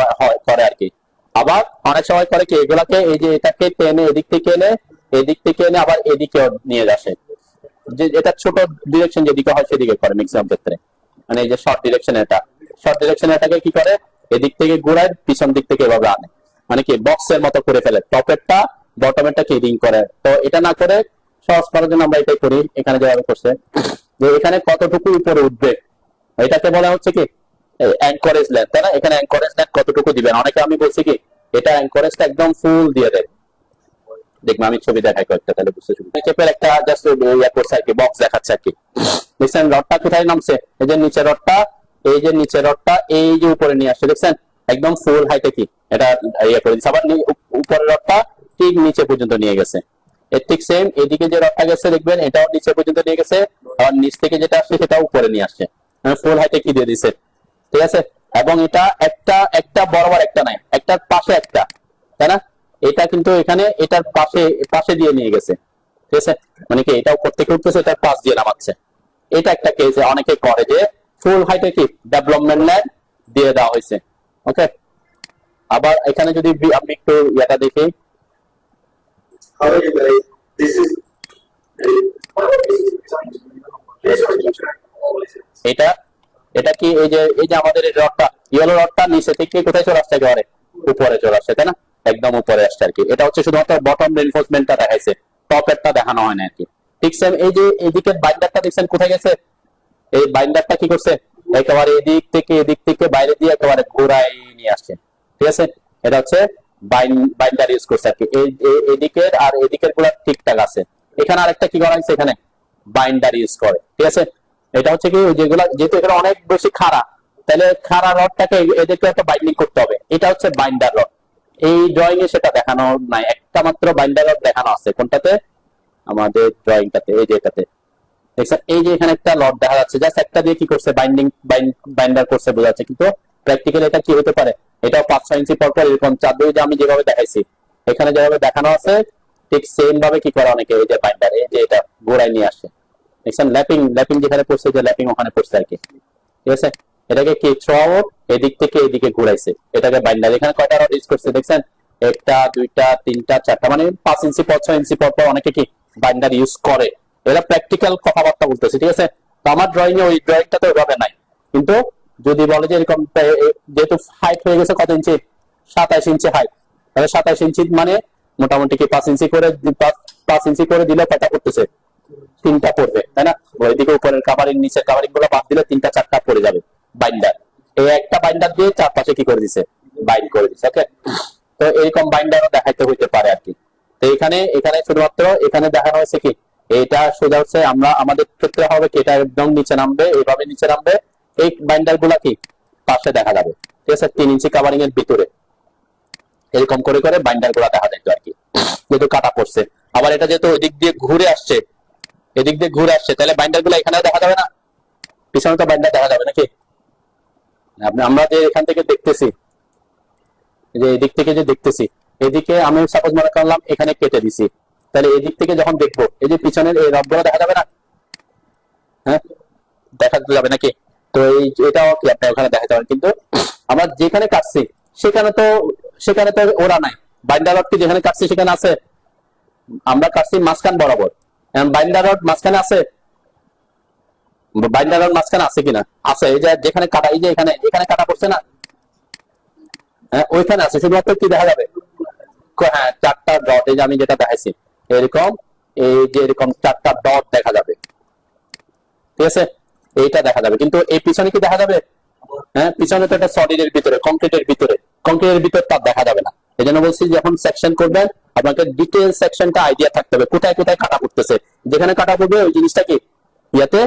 করে আর কি। আবার অনেক সময় করে কি, এগুলাকে এই যে এটাকে টেনে এদিক থেকে এনে এদিক থেকে এনে আবার এদিকে নিয়ে আসে, যে এটা ছোট ডিরেকশন যেদিকে হয় সেদিকে করে ম্যাক্সিমাম ক্ষেত্রে। মানে এই যে শর্ট ডিরেকশন, শর্ট ডিরেকশন এটাকে কি করে এদিক থেকে ঘুরায় পিছন দিক থেকে এভাবে আনে, মানে কি বক্সের মতো করে ফেলে, টপেরটা বটমেরটাকে রিং করে। তো এটা না করে সহজ করার জন্য আমরা এটাই করি। এখানে যেভাবে করছে যে এখানে কতটুকু উপরে উঠবে এটাকে বলা হচ্ছে কি অ্যাঙ্করেজ লেন্থ, তাই না? এখানে অ্যাঙ্করেজ লেন্থ কতটুকু দিবেন, অনেকে আমি বলছি কি এটা অ্যাঙ্করেজটা একদম ফুল দিয়ে দেয়। দেখবো আমি ছবি দেখাই কয়েকটা, তাহলে বুঝতে সুবিধা। চেপের একটা জাস্ট ইয়া করছে আর কি, বক্স দেখাচ্ছে আর কি। দেখছেন রডটা কোথায় নামছে? এই যে নিচের রডটা, এই যে নিচের রডটা এই যে উপরে নিয়ে আসছে, দেখছেন একদম ফুল হাইটে কি এটা ইয়ে করে দিচ্ছে। আবার উপরের রডটা ঠিক নিচে পর্যন্ত নিয়ে গেছে। এর ঠিক সেম এদিকে যে রডটা গেছে দেখবেন এটাও নিচে পর্যন্ত নিয়ে গেছে, আর নিচ থেকে যেটা আসছে সেটাও উপরে নিয়ে আসছে, ফুল হাইটে কি দিয়ে দিছে। ঠিক আছে, এবং এটা একটা একটা বরাবর একটা নাই, একটার পাশে একটা, তাই না? এটা কিন্তু এখানে এটার পাশে পাশে দিয়ে নিয়ে গেছে, ঠিক আছে, মানে কি এটা উপর থেকে উঠতেছে এটার পাশ দিয়ে নামাচ্ছে। এটা একটা কেসে অনেকে করে যে ফুল হাইটে কি ডেভেলপমেন্ট লাইন দিয়ে দেওয়া হয়েছে। ওকে, আবার এখানে যদি আমি একটু এটা দেখি, এটা এটা কি এই যে আমাদের এই রডটা ইয়েলো রডটা নিচে থেকে কোথায় চলে আসছে, একেবারে উপরে চলে আসছে, তাই না? একদম উপরে আসছে আর কি। এটা হচ্ছে শুধুমাত্র বটম রেইনফোর্সমেন্টটা দেখাইছে, টপেরটা দেখানো হয় না আর কি। ঠিক সেম এই যে এদিকে বাইন্ডারটা দেখছেন কোথায় গেছে, এই বাইন্ডারটা কি করছে একেবারে এদিক থেকে বাইরে দিয়ে একেবারে ঘোরাই নিয়ে আসছে, ঠিক আছে। এটা হচ্ছে বাইন্ডার ইউজ করছে আর কি। এদিকের আর এদিকের গুলা ঠিকঠাক আছে, এখানে আরেকটা কি করা হয়েছে, এখানে বাইন্ডার ইউজ করে, ঠিক আছে। এটা হচ্ছে কি যেগুলা যেহেতু এখানে অনেক বেশি খাড়া, তাহলে খাড়া রডটাকে এদেরকে একটা বাইন্ডিং করতে হবে, এটা হচ্ছে বাইন্ডার রড। এই ড্রয়িং এ সেটা দেখানো নাই, একটা মাত্র বাইন্ডার রড দেখানো আছে। কোনটাতে? আমাদের ড্রয়িংটাতে, এই যে এটাতে দেখছেন, এই যে এখানে একটা লট দেখা যাচ্ছে, জাস্ট একটা দিয়ে কি করছে বাইন্ডার করছে বোঝা যাচ্ছে, কিন্তু প্র্যাকটিক্যালি এটা কি হতে পারে, এটাও 5-6 ইঞ্চি পর পর এরকম চার দিয়ে আমি যেভাবে দেখাইছি এখানে যেভাবে দেখানো আছে ঠিক সেম ভাবে কি করে অনেকে এই যে বাইন্ডার এই যে এটা গোড়ায় নিয়ে আসে, দেখছেন ল্যাপিং যেখানে পড়ছে যে ল্যাপিং ওখানে পড়ছে আর কি, ঠিক আছে। এটাকে কি থ্রো আউট এদিক থেকে এদিকে ঘুরাইছে, এটাকে বাইন্ডার। এখানে কয়টা রড ইউজ করছে দেখছেন, একটা দুইটা তিনটা চারটা, মানে 5 ইঞ্চি পর 6 ইঞ্চি পর পর অনেকে কি বাইন্ডার ইউজ করে। এটা প্র্যাকটিক্যাল কথাবার্তা বলতেছে, ঠিক আছে। তো আমার ড্রয়িং এ ওই ড্রয়িংটা তো ওইভাবে নাই, কিন্তু যদি বলে যে এরকম যেহেতু হাইট হয়ে গেছে কত ইঞ্চি, 27 ইঞ্চি হাইট, তাহলে 27 ইঞ্চি মানে মোটামুটি কি 5 ইঞ্চি করে 5 ইঞ্চি করে দিলে কয়টা করতেছে, 3টা পড়বে, তাই না? ওইদিকে উপরের কাভারিং নিচের কাভারিং গুলো বাদ দিলে 3টা 4টা পড়ে যাবে বাইন্ডার। এই একটা বাইন্ডার দিয়ে চারপাশে কি করে দিছে, বাইন্ড করে দিছে। ওকে, তো এরকম বাইন্ডারও দেখাইতে হইতে পারে আর কি। তো এখানে শুধুমাত্র এখানে দেখানো হয়েছে কি এটা সোজা হচ্ছে, আমরা আমাদের ক্ষেত্রে হবে কি এটা একদম নিচে নামবে, এইভাবে নিচে নামবে, এই বাইন্ডার গুলা কি পাশে দেখা যাবে, ঠিক আছে, 3 ইঞ্চি কাভারিং এর ভিতরে এরকম করে করে বাইন্ডার গুলা দেখা যেত আর কি, যেহেতু কাটা পড়ছে। আবার এটা যেহেতু এদিক দিয়ে ঘুরে আসছে তাহলে বাইন্ডার গুলা এখানে দেখা যাবে না, পিছনে তো বাইন্ডার দেখা যাবে নাকি? আমরা যে এখান থেকে দেখতেছি, যে এদিক থেকে যে দেখতেছি এদিকে আমি সাপোজ মনে করলাম এখানে কেটে দিছি, তাহলে এদিক থেকে যখন দেখবো এই যে পিছনের এই রডগুলো দেখা যাবে না? হ্যাঁ, দেখা যাবে নাকি? তো এটাও কি আপনি ওখানে দেখা যাবে, কিন্তু আমরা যেখানে কাটছি সেখানে তো ওরা নাই। বাইন্ডার রড কি যেখানে কাটছি সেখানে আছে? আমরা কাটছি মাঝখান বরাবর, বাইন্ডার রড মাঝখানে আছে? বাইন্ডার রড মাঝখানে আছে কিনা? আছে। এই যে যেখানে কাটা, এই যে এখানে এখানে কাটা পড়ছে না, হ্যাঁ ওইখানে আছে। শুধুমাত্র কি দেখা যাবে? হ্যাঁ, চারটা ডট, এই যে আমি যেটা দেখাইছি এরকম, এই যে এরকম চারটা ডট দেখা যাবে, ঠিক আছে? এইটা দেখা যাবে, কিন্তু এই পিছনে কি দেখা যাবে? হ্যাঁ, পিছনে তো এটা সলিডের ভিতরে, কংক্রিটের ভিতর তা দেখা যাবে না। এই জন্য বলছি যখন সেকশন করবেন আপনাকে ডিটেল সেকশনটা আইডিয়া থাকতে হবে, কোথায় কোথায় কাটা পড়তেছে। যেখানে কাটা পড়বে ওই জিনিসটা কি ইয়াতে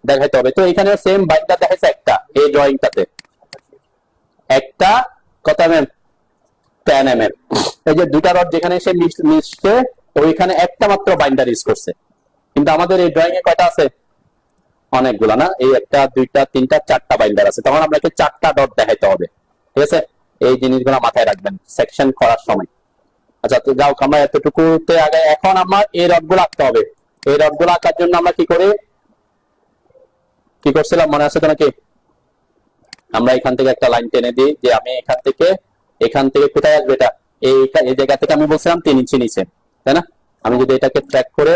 দেখাইতে হবে। তো এখানে সেম বাইকটা দেখাইছে একটা, এই ড্রয়িংটাতে একটা কত mm? 10 mm। এই যে দুটা রড যেখানে সে মিশছে ওইখানে একটা মাত্র বাইন্ডার ইউজ করছে, কিন্তু আমাদের এই ড্রয়িং এ কয়টা আছে? অনেকগুলা না, এই একটা দুইটা তিনটা চারটা বাইন্ডার আছে, তখন আপনাকে চারটা ডট দেখাইতে হবে, ঠিক আছে? এই জিনিসগুলো মাথায় রাখবেন সেকশন করার সময়। আচ্ছা, তো যাও, আমরা এতটুকুতে আগে, এখন আমার এই রডগুলো আঁকতে হবে। এই রডগুলো আঁকার জন্য আমরা কি করছিলাম মনে আছে তো নাকি? আমরা এখান থেকে একটা লাইন টেনে দিই, যে আমি এখান থেকে কোথায় আসবে এটা? এই জায়গা থেকে আমি বলছিলাম 3 ইঞ্চি নিচে, তাই না? আমি যদি এটাকে ট্র্যাক করে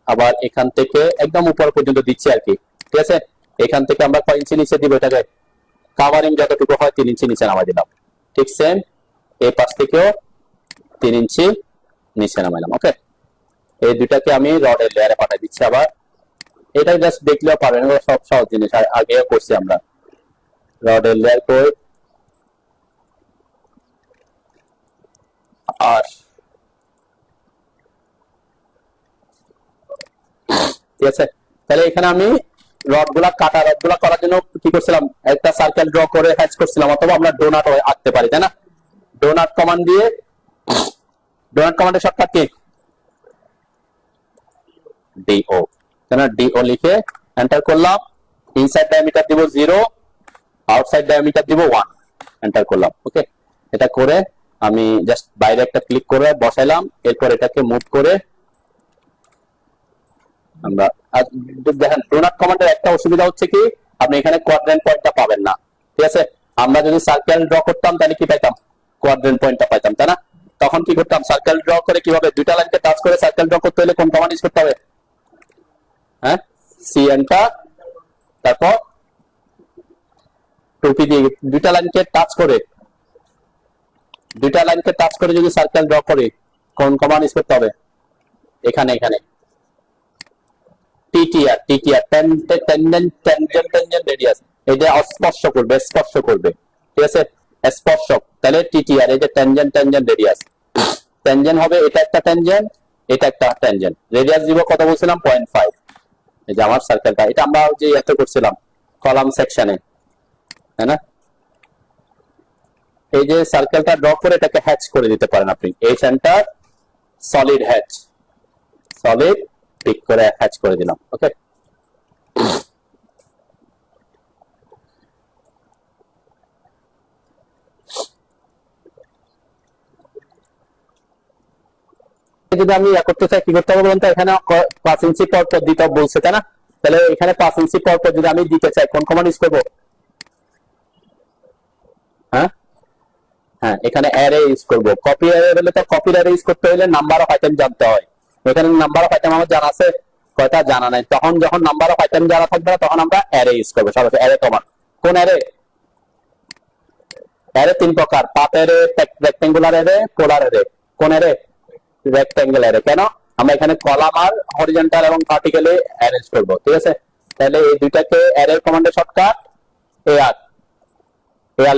আবার এখান থেকে একদম উপর পর্যন্ত দিচ্ছি আর কি, ঠিক আছে? এখান থেকে আমরা কয় ইঞ্চি নিচে দিব? এটাকে কাভারিং যতটুকু হয় 3 ইঞ্চি নিচে নামাই দিলাম, ঠিক সেম এই পাশ থেকেও 3 ইঞ্চি নিচে নামাইলাম। ওকে, এই দুটাকে আমি রডের লেয়ারে পাঠিয়ে দিচ্ছি। আবার এটা জাস্ট দেখলেও পারেন, সব সহজ জিনিস, আগেও করছি আমরা। রডের লেয়ার কই, আর ঠিক আছে। তাহলে এখানে আমি রডগুলা করার জন্য কি করছিলাম? একটা সার্কেল ড্র করে হ্যাচ করছিলাম, অথবা আমরা ডোনাট আঁকতে পারি, তাই না? ডোনাট কমান্ডের শর্টকাট কি? ডিও, তাই না? ডিও লিখে এন্টার করলাম। ইনসাইড ডায়ামিটার দিব 0, আউটসাইড ডায়ামিটার দিব 1, এন্টার করলাম। ওকে, এটা করে আমি জাস্ট বাইরে একটা ক্লিক করে বসাইলাম। এরপর এটাকে মুভ করে আমরা দেখেন, ডোনাট কমান্ডের একটা অসুবিধা হচ্ছে কি, আপনি এখানে কোয়াড্রেন্ট পয়েন্টটা পাবেন না, ঠিক আছে? আমরা যদি সার্কেল ড্র করতাম তাহলে কি পাইতাম? কোয়াড্রেন্ট পয়েন্টটা পাইতাম, তাই না? তখন কি করতাম? সার্কেল ড্র করে কিভাবে? দুইটা লাইনকে টাচ করে সার্কেল ড্র করতে হলে কোন কমান্ড ইউজ করতে হবে? হ্যাঁ, সি এন্টার, তারপর টুপি দিয়ে দুইটা লাইনকে টাচ করে যদি সার্কেল ড্র করি, কোন কমান্ড ইউজ করতে হবে? এখানে টিটিআর, ট্যানজেন্ট রেডিয়াস, এটা স্পর্শ করবে, ঠিক আছে? স্পর্শক, তাহলে টিটিআর, এই যে ট্যানজেন্ট রেডিয়াস, ট্যানজেন্ট হবে, এটা একটা ট্যানজেন্ট, এটা একটা ট্যানজেন্ট। রেডিয়াস দিব কত বলছিলাম? 0.5। এই যে আমার সার্কেলটা, এটা আমরা যে এত করছিলাম কলাম সেকশনে, তাই না? এই যে সার্কেলটা ড্র করে এটাকে হ্যাচ করে দিতে পারেন আপনি, এই সেন্টার সলিড পিক করে হ্যাচ করে দিলাম। ওকে, যদি আমি করতে চাই কি করতে হবে বলুন তো? এখানে 5 ইঞ্চি পর দিতে বলছে, তাই না? তাহলে এখানে 5 ইঞ্চি পর যদি আমি দিতে চাই, কোন কমান্ড ইউজ করবো? হ্যাঁ, এখানে অ্যারে ইউজ করব। কপি অ্যারে বলে তো, কপির অ্যারে ইউজ করতে হলে নাম্বার অফ আইটেম জানতে হয়। এখানে নাম্বার অফ আইটেম আমার জানা আছে, কয়টা জানা নাই। তখন যখন নাম্বার অফ আইটেম জানা থাকবে না, তখন আমরা অ্যারে ইউজ করবো। সরাসরি অ্যারে কমান্ড। কোন অ্যারে? অ্যারে 3 প্রকার: পাথ অ্যারে, রেক্টেঙ্গুলার অ্যারে, পোলার অ্যারে। কোন অ্যারে? Rectangular array. কেন? আমরা এখানে কলাম আর হরিজন্টাল এবং ভার্টিক্যালি অ্যারেঞ্জ করব, ঠিক আছে? তাহলে এই দুইটাকে অ্যারে কমান্ডের শর্টকাট এআর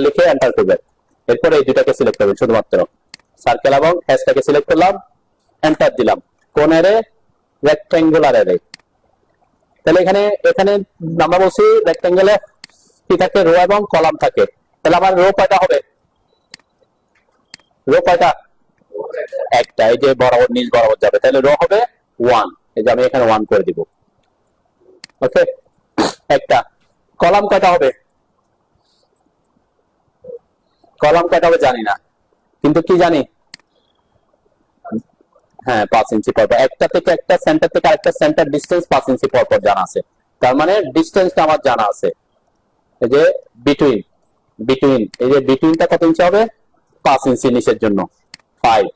লিখে এন্টার করবেন। এরপর এই দুটাকে সিলেক্ট করবেন, শুধুমাত্র সার্কেল এবং হ্যাশটাকে সিলেক্ট করলাম, এন্টার দিলাম। কোন অ্যারে? Rectangular array. তাহলে এখানে আমরা বলছি রেক্টেঙ্গেলে কি থাকে? রো এবং কলাম থাকে। তাহলে আমার রো কয়টা হবে? রো কয়টা? একটা, এই যে বরাবর নিচ বরাবর যাবে, তাহলে রো হবে 1। এই যে আমি এখানে 1 করে দিব। ওকে, একটা। কলাম কয়টা হবে? জানি না। কিন্তু কি জানি, হ্যাঁ 5 ইঞ্চি পর পর, একটা থেকে একটা সেন্টার থেকে আরেকটা সেন্টার ডিস্টেন্স 5 ইঞ্চি পর পর জানা আছে। তার মানে ডিস্টেন্সটা আমার জানা আছে। এই যে বিটুইন, এই যে বিটুইনটা কত ইঞ্চি হবে, 5 ইঞ্চি নিচের জন্য 5,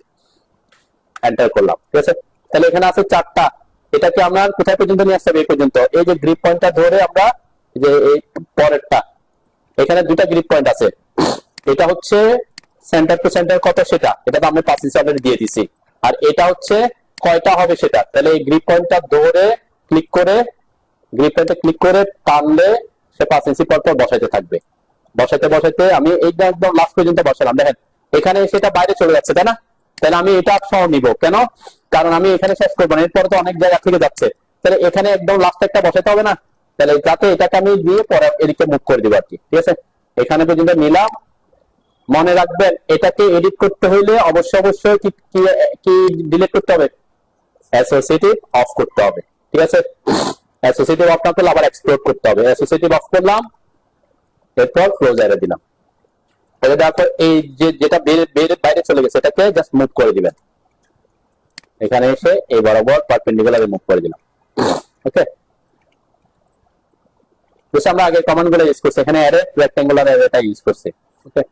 এন্টার করলাম। ঠিক আছে, তাহলে এখানে আছে 4টা। এটাকে আমরা কোথায় পর্যন্ত নিয়ে আসতে হবে, এই পর্যন্ত। এই যে গ্রিপ পয়েন্টটা ধরে আমরা, যে এই পরেরটা, এখানে 2টা গ্রিপ পয়েন্ট আছে। এটা হচ্ছে সেন্টার টু সেন্টার কত সেটা, এটা তো আমরা 5 ইঞ্চি অলরেডি দিয়ে দিছি। আর এটা হচ্ছে কয়টা হবে সেটা, তাহলে এই গ্রিপ পয়েন্টটা ধরে ক্লিক করে, গ্রিপ পয়েন্টে ক্লিক করে টানলে সে 5 ইঞ্চি পর পর বসাইতে থাকবে। বসাইতে আমি এইটা একদম লাস্ট পর্যন্ত বসালাম, দেখেন এখানে সেটা বাইরে চলে যাচ্ছে, তাই না? তাহলে আমি এটা সহ নিব কেন, কারণ আমি এখানে শেষ করবো না, এরপরে তো অনেক জায়গা থেকে যাচ্ছে। তাহলে এখানে একদম লাস্ট একটা বসাতে হবে না, তাহলে যাতে এটাকে আমি দিয়ে পরে এদিকে মুভ করে দিব আর কি। ঠিক আছে, এখানে পর্যন্ত নিলাম। মনে রাখবেন এটাকে এডিট করতে হইলে অবশ্যই কি কি ডিলিট করতে হবে, অ্যাসোসিয়েটিভ অফ করতে হবে। ঠিক আছে, অ্যাসোসিয়েটিভ অফ না করলে আবার এক্সপ্লোর করতে হবে। অ্যাসোসিয়েটিভ অফ করলাম, এরপর ক্লোজারে দিলাম। তাহলে দেখো এই যে যেটা বাইরে চলে গেছে এটাকে জাস্ট মুভ করে দিবেন, এখানে এসে এই বরাবর পারপেন্ডিকুলারে মুভ করে দিলাম। ওকে, বেশ আমরা আগে কমান্ড গুলো ইউজ করছি, এখানে অ্যারে রেক্ট্যাঙ্গুলার অ্যারেটা ইউজ করছি। ওকে,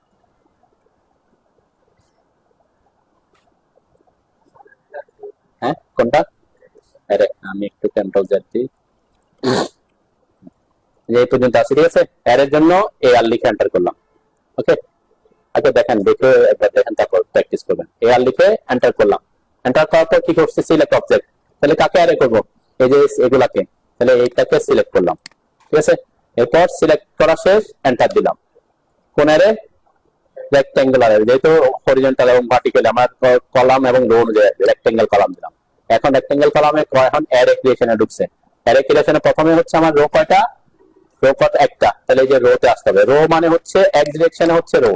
হ্যাঁ কোনটা অ্যারে, আমি একটু কন্ট্রোল জেড দিই, এই পর্যন্ত আছে। ঠিক আছে, অ্যারের জন্য এআর লিখে এন্টার করলাম। ওকে, আগে দেখেন, দেখে একবার দেখেন, তারপর প্র্যাকটিস করবেন। এআর লিখে এন্টার করলাম। এন্টার করার পর কি করছি, সিলেক্ট অবজেক্ট। তাহলে কাকে অ্যারে করব, এই যে এগুলাকে, তাহলে এইটাকে সিলেক্ট করলাম। ঠিক আছে, এরপর সিলেক্ট করা শেষ, এন্টার দিলাম। কোন অ্যারে, রেক্ট্যাঙ্গুলার অ্যারে, যেহেতু হরিজন্টাল এবং ভার্টিক্যাল আমার কলাম এবং রো অনুযায়ী রেক্ট্যাঙ্গেল কলাম দিলাম। এখন রেক্ট্যাঙ্গেল কলামে এখন অ্যারে ক্রিয়েশনে ঢুকছে। অ্যারে ক্রিয়েশনে প্রথমে হচ্ছে আমার রো কয়টা, রো কত, একটা। তাহলে এই যে রোতে আসতে হবে, রো মানে হচ্ছে এক্স ডিরেকশনে হচ্ছে রো,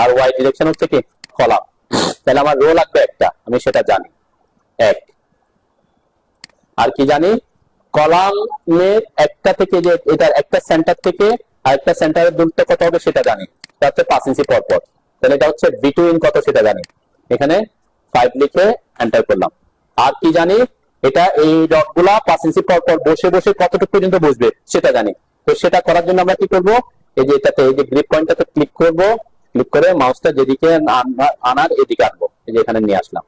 আর ওয়াই ডিরেকশন হচ্ছে কি কলাম। তাহলে আমার রো লাগবে একটা, আমি সেটা জানি, এক। আর কি জানি, কলামের একটা থেকে, যে এটা একটা সেন্টার থেকে আরেকটা সেন্টারের দূরত্ব কত হবে সেটা জানি, এটা হচ্ছে 5 ইঞ্চি পর পর। তাহলে এটা হচ্ছে বিটুইন কত সেটা জানি, এখানে 5 লিখে এন্টার করলাম। আর কি জানি, এটা এই ডটগুলা 5 ইঞ্চি পর পর বসে বসে কতটুকু পর্যন্ত বসবে সেটা জানি। তো সেটা করার জন্য আমরা কি করব, এই যে এটাতে, এই যে গ্রিপ পয়েন্টটাতে ক্লিক করব, ক্লিক করে মাউসটা যেদিকে আনার এদিকে আনবো, এই যে এখানে নিয়ে আসলাম।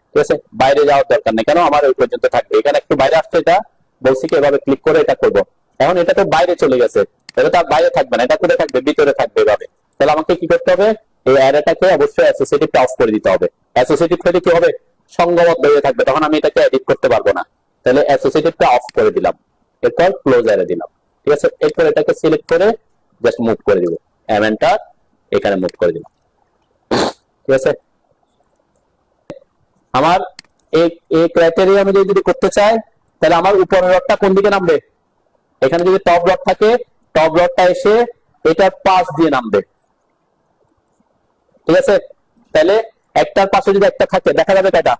ঠিক আছে, বাইরে যাওয়ার দরকার নেই, কেন আমার ওই পর্যন্ত থাকবে। এখানে একটু বাইরে আসছে, এটা বলছি কি এভাবে ক্লিক করে এটা করব। এখন এটা তো বাইরে চলে গেছে, এটা তো আর বাইরে থাকবে না, এটা কোথায় থাকবে, ভিতরে থাকবে এভাবে। তাহলে আমাকে কি করতে হবে, এই অ্যারেটাকে অবশ্যই অ্যাসোসিয়েটিভটা অফ করে দিতে হবে। অ্যাসোসিয়েটিভ থেকে কি হবে, সঙ্গবদ্ধ হয়ে থাকবে, তখন আমি এটাকে এডিট করতে পারবো না। তাহলে অ্যাসোসিয়েটিভটা অফ করে দিলাম, এরপর ক্লোজ অ্যারে দিলাম। ঠিক আছে, এরপর এটাকে সিলেক্ট করে জাস্ট মুভ করে দিব, এন্টার, এখানে মুভ করে দিলাম। ঠিক আছে, আমার এই ক্রাইটেরিয়া আমি যদি করতে চাই, তাহলে আমার উপরের রডটা কোন দিকে নামবে, এখানে যদি টপ রড থাকে, টপ রডটা এসে এটার পাশ দিয়ে নামবে। ঠিক আছে, তাহলে একটার পাশে যদি একটা থাকে, দেখা যাবে কয়টা,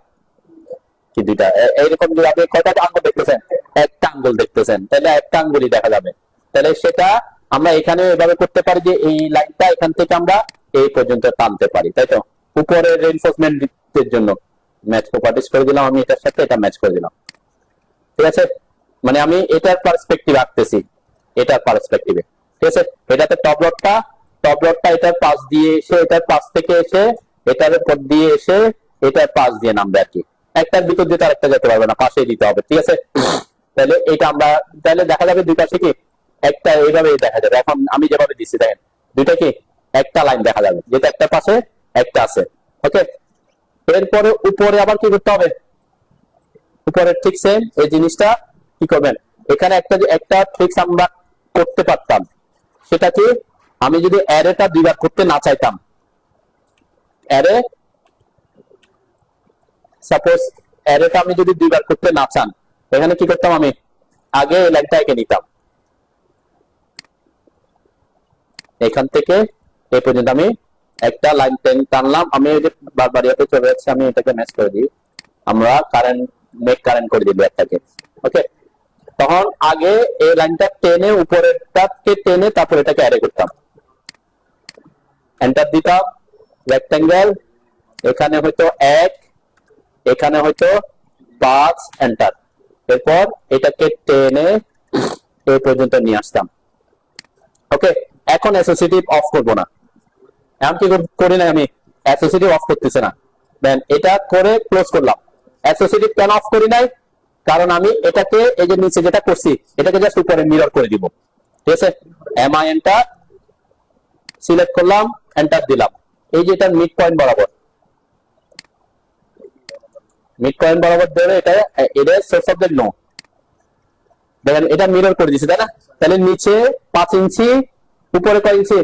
কি দুইটা, এইরকম যদি আপনি কয়টা আঙ্গুল দেখতেছেন, একটা আঙ্গুল দেখতেছেন, তাহলে একটা আঙ্গুলই দেখা যাবে। তাহলে সেটা আমরা এখানে এভাবে করতে পারি যে এই লাইনটা এখান থেকে আমরা এই পর্যন্ত টানতে পারি, তাই তো। উপরের রেইনফোর্সমেন্টের জন্য ম্যাচ প্রপার্টিজ করে দিলাম, আমি এটার সাথে এটা ম্যাচ করে দিলাম। ঠিক আছে, মানে আমি এটার পার্সপেক্টিভ রাখতেছি, এটার পার্সপেক্টিভে। ঠিক আছে, এটাতে টপ রডটা এটার পাশ দিয়ে এসে, এটার পাশ থেকে এসে এটার উপর দিয়ে এসে এটার পাশ দিয়ে নামবে আর কি। একটার ভিতর দিয়ে আরেকটা যেতে পারবে না, পাশে দিতে হবে। ঠিক আছে, তাহলে এটা আমরা, তাহলে দেখা যাবে দুই পাশে কি একটা, এইভাবে দেখা যাবে। এখন আমি যেভাবে দিচ্ছি দেখেন, দুইটা কি একটা লাইন দেখা যাবে, যেটা একটা পাশে একটা আছে। ওকে, এরপরে উপরে আবার কি করতে হবে, উপরে ঠিক সেম এই জিনিসটা কি করবেন, এখানে একটা ট্রিক্স আমরা করতে পারতাম, সেটা কি, আমি যদি অ্যারেটা দুইবার করতে না চাইতাম, অ্যারে সাপোজ অ্যারেটা আমি যদি দুইবার করতে না চান, এখানে কি করতাম, আমি আগে এই লাইনটা এঁকে নিতাম, এখান থেকে এই পর্যন্ত আমি একটা লাইন টানলাম। আমি এই যে বারবার ইয়াতে চলে যাচ্ছে, আমি এটাকে ম্যাচ করে দিই, আমরা কারেন্ট মেক কারেন্ট করে দিই একটাকে। ওকে, তখন আগে এই লাইনটা টেনে, উপরেরটাকে টেনে তারপর এটাকে অ্যারে করতাম, এন্টার দিতাম, রেক্টেঙ্গেল, এখানে হয়তো 1, এখানে হয়তো 5, এন্টার। এরপর এটাকে টেনে এই পর্যন্ত নিয়ে আসতাম। ওকে, এখন অ্যাসোসিয়েটিভ অফ করব না, এখন কি করি না, আমি অ্যাসোসিয়েটিভ অফ করতেছে না, দেন এটা করে ক্লোজ করলাম। অ্যাসোসিয়েটিভ কেন অফ করি নাই, কারণ আমি এটাকে এই যে নিচে যেটা করছি এটাকে জাস্ট উপরে মিরর করে দিব। ঠিক আছে, এমআই এন্টার সিলেক্ট করলাম, এন্টার দিলাম। এই যে এটা মিড পয়েন্ট বরাবর, মিড পয়েন্ট বরাবর ধরে এটা সোর্স অফ দ্য নো, দেখেন এটা মিরর করে দিয়েছে, তাই না? তাহলে নিচে 5 ইঞ্চি, উপরে কয় ইঞ্চি?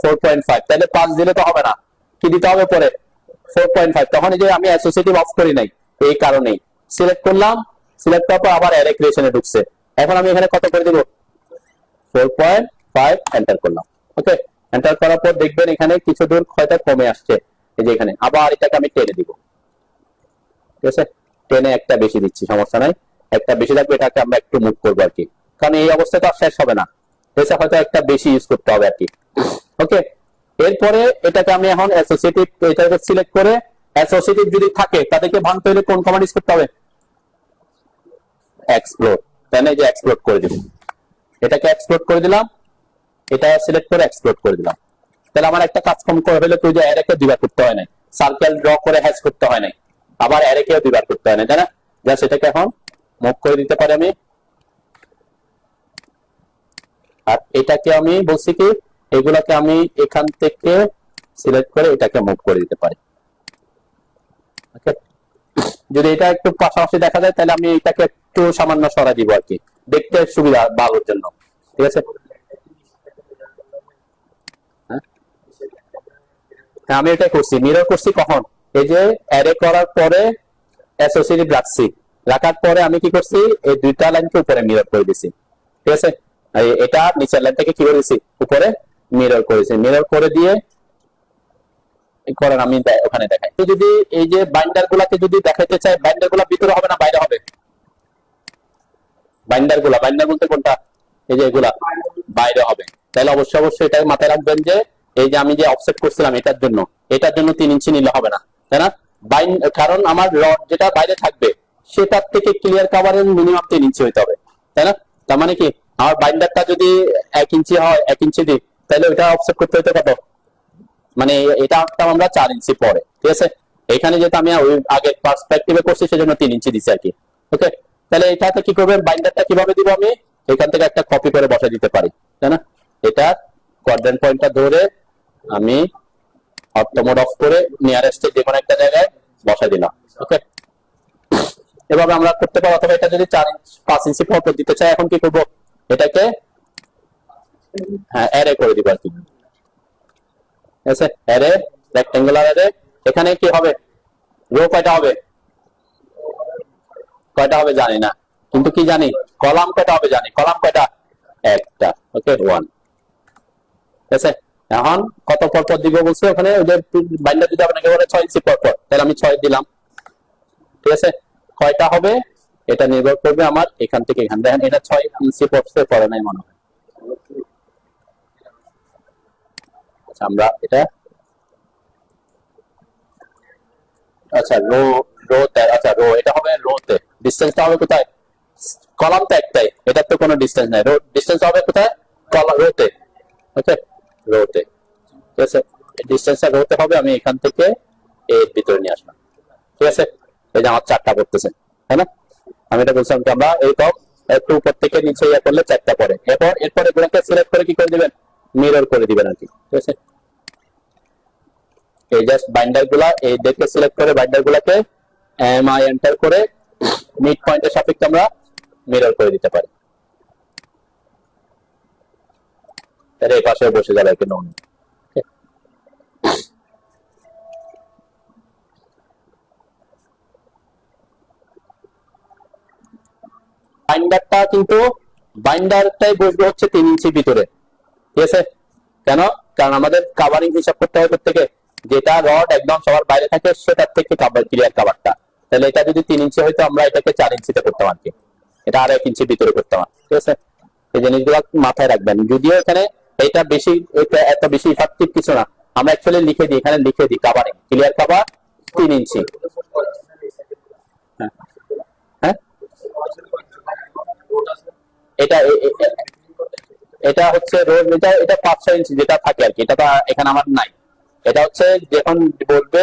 4.5। তাহলে 5 দিলে তো হবে না, কি দিতে হবে পরে? 4.5। তখন এই যে আমি অ্যাসোসিয়েটিভ অফ করি নাই, এই কারণেই সিলেক্ট করলাম। সিলেক্ট করার পর আবার অ্যারে ক্রিয়েশনে ঢুকছে। এখন আমি এখানে কত করে দিব? 4.5, এন্টার করলাম। ওকে, এন্টার করার পর দেখবেন এখানে কিছু দূর হয়তো কমে আসছে। এই যে এখানে আবার এটাকে আমি টেনে দিব। ঠিক আছে, টেনে একটা বেশি দিচ্ছি, সমস্যা নাই, একটা বেশি থাকবে, এটাকে আমরা একটু মুভ করবো আর কি, কারণ এই অবস্থায় তো আর শেষ হবে না, হয়তো একটা বেশি ইউজ করতে হবে আর কি। ওকে, এরপরে এটাকে আমি এখন অ্যাসোসিয়েটিভ, এটাকে সিলেক্ট করে অ্যাসোসিয়েটিভ যদি থাকে তাদেরকে ভাঙতে হলে কোন কমান্ড ইউজ করতে হবে? এক্সপ্লোর। তাই না, যে এক্সপ্লোর করে দিব, এটাকে এক্সপ্লোর করে দিলাম, এটা সিলেক্ট করে এক্সপ্লোর করে দিলাম। তাহলে আমার একটা কাজ কম করে হলে তুই যে অ্যারেকে দুইবার করতে হয় না, সার্কেল ড্র করে হ্যাশ করতে হয় না, আবার অ্যারেকেও দুইবার করতে হয় না, তাই না? জাস্ট এটাকে এখন মুভ করে দিতে পারি আমি। আর এটাকে আমি বলছি কি, এগুলাকে আমি এখান থেকে সিলেক্ট করে এটাকে মুভ করে দিতে পারি। ওকে, যদি এটা একটু পাশাপাশি দেখা যায় তাহলে আমি এটাকে একটু সামান্য সরা দিব আর কি, দেখতে সুবিধা ভালোর জন্য। ঠিক আছে, আমি এটাই করছি, মিরর করছি কখন? এই যে অ্যারে করার পরে অ্যাসোসিয়েটিভ রাখছি, রাখার পরে আমি কি করছি, এই দুইটা লাইনকে উপরে মিরর করে দিছি। ঠিক আছে, এটা নিচের লাইন থেকে কি করে দিছি, উপরে মিরর করেছি। মিরর করে দিয়ে করেন, আমি ওখানে দেখাই। তো যদি এই যে বাইন্ডার গুলাকে যদি দেখাইতে চাই, বাইন্ডার গুলা ভিতরে হবে না বাইরে হবে? বাইন্ডার বলতে কোনটা? এই যে এগুলা বাইরে হবে। তাহলে অবশ্যই এটা মাথায় রাখবেন যে এই যে আমি যে অফসেট করছিলাম এটার জন্য 3 ইঞ্চি নিলে হবে না, তাই না? কারণ আমার রড যেটা বাইরে থাকবে সেটার থেকে ক্লিয়ার কাভারেজ মিনিমাম 3 ইঞ্চি হইতে হবে, তাই না? তার মানে কি, আমার বাইন্ডারটা যদি 1 ইঞ্চি হয়, 1 ইঞ্চি দিই, তাহলে ওটা অফসেট করতে হতে কত? মানে এটা আমরা 4 ইঞ্চি পরে। ঠিক আছে, এখানে যেটা আমি ওই আগে পার্সপেক্টিভে করছি সেজন্য 3 ইঞ্চি দিছি আর কি। ওকে, তাহলে এটাতে কি করবেন, বাইন্ডারটা কিভাবে দিব, আমি এখান থেকে একটা কপি করে বসাই দিতে পারি, তাই না? এটা কোয়াড্রেন্ট পয়েন্টটা ধরে আমি অটো মোড অফ করে নিয়ারেস্ট যে কোনো একটা জায়গায় বসাই দিলাম। ওকে, এভাবে আমরা করতে পারি। অথবা এটা যদি 5 ইঞ্চি পর দিতে চাই, এখন কি করব, এটাকে অ্যারে করে দিব আর কি। ঠিক আছে, অ্যারে, রেক্টেঙ্গুলার অ্যারে। এখানে কি হবে, রো কয়টা হবে? কয়টা হবে জানি না, কিন্তু কি জানি, কলাম কয়টা হবে জানি। কলাম কয়টা? একটা। ওকে, 1। ঠিক আছে, এখন কত পর পর দিব বলছে ওখানে, ওই যে বাইন্ডার যদি আপনাকে বলে 6 ইঞ্চি পর পর, তাহলে আমি 6 দিলাম। ঠিক আছে, কয়টা হবে এটা নির্ভর করবে আমার এখান থেকে এখান। দেখেন এটা 6 ইঞ্চি পরে নাই মনে হয়। আচ্ছা, আমরা এটা আচ্ছা রোতে, আচ্ছা রো, এটা হবে রোতে। ডিসটেন্সটা হবে কোথায়? কলাম তো একটাই, এটার তো কোনো ডিসটেন্স নাই। রো ডিসটেন্স হবে কোথায়? রোতে। ওকে, রোতে। ঠিক আছে, ডিসটেন্সটা রোতে হবে। আমি এখান থেকে এর ভিতরে নিয়ে আসলাম। ঠিক আছে, এই যে আমার 4টা পড়তেছে, তাই না? আমি এটা বলছিলাম কি, আমরা এইরকম একটু উপর থেকে নিচে ইয়ে করলে 4টা পড়ে। এরপর এগুলোকে সিলেক্ট করে কি করে দিবেন, মিরর করে দিবেন আর কি। ঠিক আছে, এই জাস্ট বাইন্ডার গুলা এই দেখে সিলেক্ট করে বাইন্ডার গুলাকে এমআই এন্টার করে মিড পয়েন্টের সাপেক্ষে আমরা মিরর করে দিতে পারি। এর এই পাশে বসে যাবে কিন্তু বাইন্ডারটা কিন্তু বাইন্ডারটাই বসবে হচ্ছে 3 ইঞ্চি ভিতরে। ঠিক আছে, কেন? কারণ আমাদের কাভারিং হিসাব করতে হবে প্রত্যেকে, যেটা রড একদম সবার বাইরে থাকে সেটার থেকে ক্লিয়ার কাভারটা। তাহলে এটা যদি 3 ইঞ্চি হইতো, আমরা এটাকে 4 ইঞ্চিতে করতাম আর কি, এটা আর 1 ইঞ্চি ভিতরে করতাম। ঠিক আছে, এই জিনিসগুলো মাথায় রাখবেন। যদিও এখানে এটা বেশি, এটা এত বেশি ইফেক্টিভ কিছু না। আমরা অ্যাকচুয়ালি লিখে দিই, এখানে লিখে দিই কাভারিং, ক্লিয়ার কাভার 3 ইঞ্চি। হ্যাঁ হ্যাঁ, এটা এটা হচ্ছে রোড, এটা 5-6 ইঞ্চি যেটা থাকে আর কি, এটা তো এখানে আমার নাই। এটা হচ্ছে যখন বলবে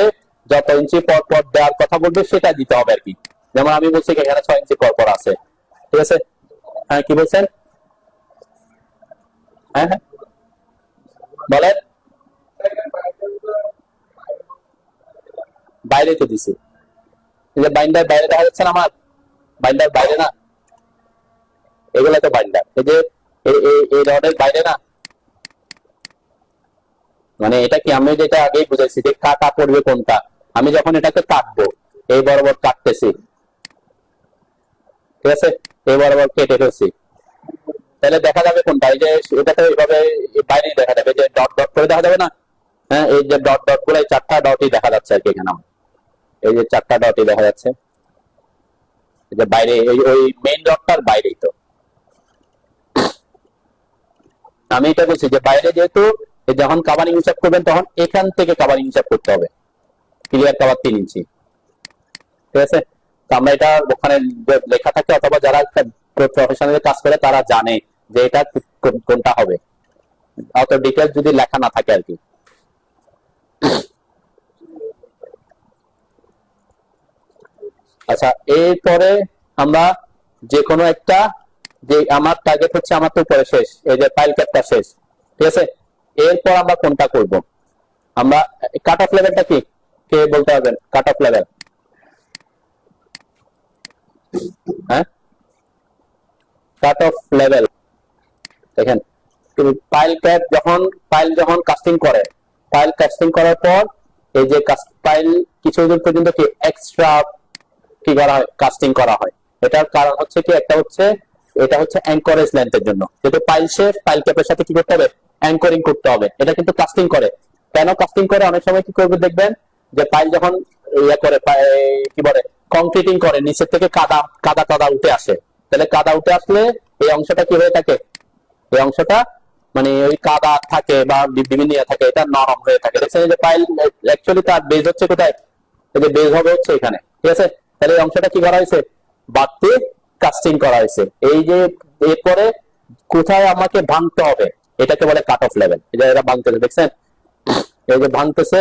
যত ইঞ্চি পর পর দেওয়ার কথা বলবে সেটা দিতে হবে আর কি। যেমন আমি বলছি এখানে 6 ইঞ্চি পর পর আছে, ঠিক আছে। হ্যাঁ কি বলছেন? হ্যাঁ হ্যাঁ বলেন। বাইরে তো দিছি, এই যে বাইন্ডার বাইরে দেখা যাচ্ছে না আমার, বাইন্ডার বাইরে না, এগুলো তো বাইন্ডার, এই যে এই রডের বাইরে না, মানে এটা কি আমি যেটা আগেই বুঝাইছি যে কাটা পড়বে কোনটা, আমি যখন এটাকে কাটবো এই বরাবর কাটতেছি, ঠিক আছে, এই বরাবর কেটে ফেলছি, তাহলে দেখা যাবে কোনটা, এই যে এটাতে এইভাবে বাইরে দেখা যাবে যে ডট ডট করে দেখা যাবে না। হ্যাঁ, এই যে ডট ডট গুলো, এই 4টা ডটই দেখা যাচ্ছে আর কি এখানে, এই যে 4টা ডটই দেখা যাচ্ছে, এই যে বাইরে ওই মেইন ডটটার বাইরেই তো আমি এটা বলছি যে বাইরে, যেহেতু যখন কাভারিং হিসাব করবেন তখন এখান থেকে কাভারিং হিসাব করতে হবে, ক্লিয়ার কাভার 3 ইঞ্চি, ঠিক আছে। তো আমরা এটা ওখানে লেখা থাকে, অথবা যারা প্রফেশনাল কাজ করে তারা জানে যে এটা কোনটা হবে, অত ডিটেইলস যদি লেখা না থাকে আর কি। আচ্ছা, এরপরে আমরা যে কোনো একটা, যে আমার টার্গেট হচ্ছে আমার তো উপরে শেষ, এই যে ফাইল ক্যাপটা শেষ, ঠিক আছে। এরপর আমরা কোনটা করব, আমরা কাট অফ লেভেলটা কি কে বলতে পারবেন? কাট অফ লেভেল, হ্যাঁ কাট অফ লেভেল দেখেন, ফাইল যখন কাস্টিং করে, ফাইল কাস্টিং করার পর এই যে ফাইল কিছুদিন পর্যন্ত কি এক্সট্রা কি করা হয়, কাস্টিং করা হয়। এটার কারণ হচ্ছে কি, একটা হচ্ছে এটা হচ্ছে অ্যাঙ্করেজ লেন্থের জন্য, যেহেতু ফাইল শেপ, ফাইল ক্যাপের সাথে কি করতে হবে, অ্যাঙ্করিং করতে হবে। এটা কিন্তু কাস্টিং করে, কেন কাস্টিং করে, অনেক সময় কি করবে দেখবেন যে ফাইল যখন ইয়ে করে কি বলে কংক্রিটিং করে, নিচের থেকে কাদা কাদা কাদা উঠে আসে, তাহলে কাদা উঠে আসলে এই অংশটা কি হয়ে থাকে, এই অংশটা মানে ওই কাদা থাকে বা বিভিন্ন ইয়ে থাকে, এটা নরম হয়ে থাকে। দেখছেন যে ফাইল অ্যাকচুয়ালি তার বেজ হচ্ছে কোথায়, এই যে বেজ হবে হচ্ছে এখানে, ঠিক আছে। তাহলে এই অংশটা কি করা হয়েছে, বাড়তি কাস্টিং করা হয়েছে। এই যে এরপরে কোথায় আমাকে ভাঙতে হবে, এটাকে বলে কাট অফ লেভেল। এই যে এরা ভাঙতেছে, দেখছেন এই যে ভাঙতেছে,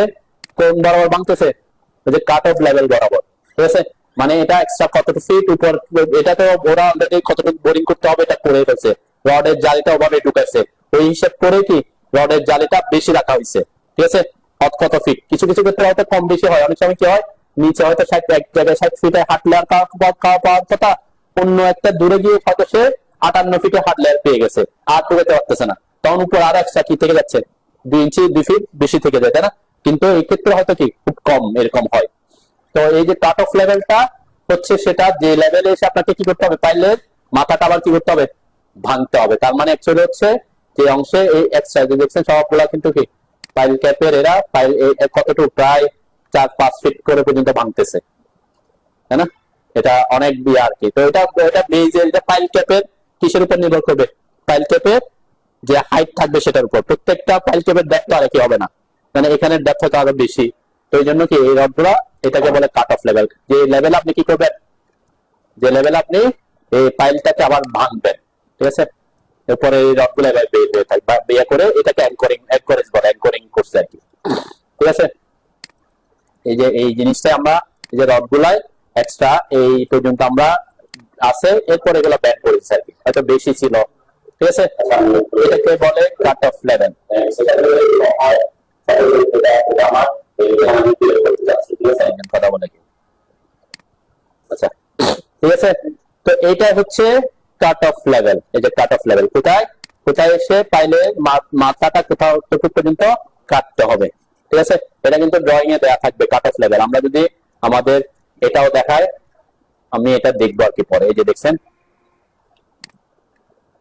কোন বরাবর ভাঙতেছে, এই যে কাট অফ লেভেল বরাবর, ঠিক আছে। মানে এটা এক্সট্রা কতটুকু ফিট উপর, এটা তো ওরা অলরেডি কতটুকু বোরিং করতে হবে এটা করে ফেলছে, রডের জালিটা ওভাবে ঢুকাইছে, ওই হিসাব করে কি রডের জালিটা বেশি রাখা হয়েছে, ঠিক আছে। কত ফিট, কিছু কিছু ক্ষেত্রে হয়তো কম বেশি হয়, অনেক সময় কি হয় নিচে হয়তো 60, এক জায়গায় 60 ফিটে হাট লেয়ার পাওয়ার কথা, অন্য একটা দূরে গিয়ে হয়তো সে 58 ফিটে হাট লেয়ার পেয়ে গেছে, আর ঢুকাতে পারতেছে না, তখন উপর আর এক্সট্রা কি থেকে যাচ্ছে, 2 ইঞ্চি 2 ফিট বেশি থেকে যায়, তাই না? কিন্তু এই ক্ষেত্রে হয়তো কি খুব কম এরকম হয়। তো এই যে কাট অফ লেভেলটা হচ্ছে সেটা, যে লেভেলে এসে আপনাকে কি করতে হবে, ফাইলের মাথাটা আবার কি করতে হবে, ভাঙতে হবে। তার মানে অ্যাকচুয়ালি হচ্ছে যে অংশে এই এক্সট্রা যে দেখছেন সবগুলা কিন্তু কি ফাইল ক্যাপের, এরা ফাইল কতটুকু প্রায় 4-5 ফিট করে পর্যন্ত ভাঙতেছে, তাই না? এটা অনেক দিয়ে আর কি। তো এটা বেজের, এটা ফাইল ক্যাপের কিসের উপর নির্ভর করবে, ফাইল ক্যাপের যে হাইট থাকবে সেটার উপর। প্রত্যেকটা ফাইল ক্যাপের ডেপথ আর কি হবে না, মানে এখানে ডেপথ হয়তো আরো বেশি। তো এই জন্য কি এই রডগুলা এটাকে বলে কাট অফ লেভেল, যে লেভেল আপনি কি করবেন, যে লেভেল আপনি এই ফাইলটাকে আবার ভাঙবেন, ঠিক আছে। এরপরে এই রডগুলো এবার বের হয়ে থাকবে, বিয়ে করে এটাকে অ্যাঙ্করেজ বলে, অ্যাঙ্করিং করছে আর কি, ঠিক আছে। এই যে এই জিনিসটা আমরা এই যে রডগুলাই এক্সট্রা এই পর্যন্ত আমরা আছে, এরপরে এগুলো ব্যান করেছে আর কি, হয়তো বেশি ছিল, ঠিক আছে। এটাকে বলে কাট অফ লেভেল। কথা বলে কি, আচ্ছা ঠিক আছে। তো এইটা হচ্ছে কাট অফ লেভেল। এই যে কাট অফ লেভেল কোথায় কোথায় এসে পাইলে মাথাটা কোথাও পর্যন্ত কাটতে হবে, ঠিক আছে। এটা কিন্তু ড্রয়িং এ দেয়া থাকবে কাট অফ লেভেল। আমরা যদি আমাদের এটাও দেখায়, আমি এটা দেখবো আর কি পরে। এই যে দেখছেন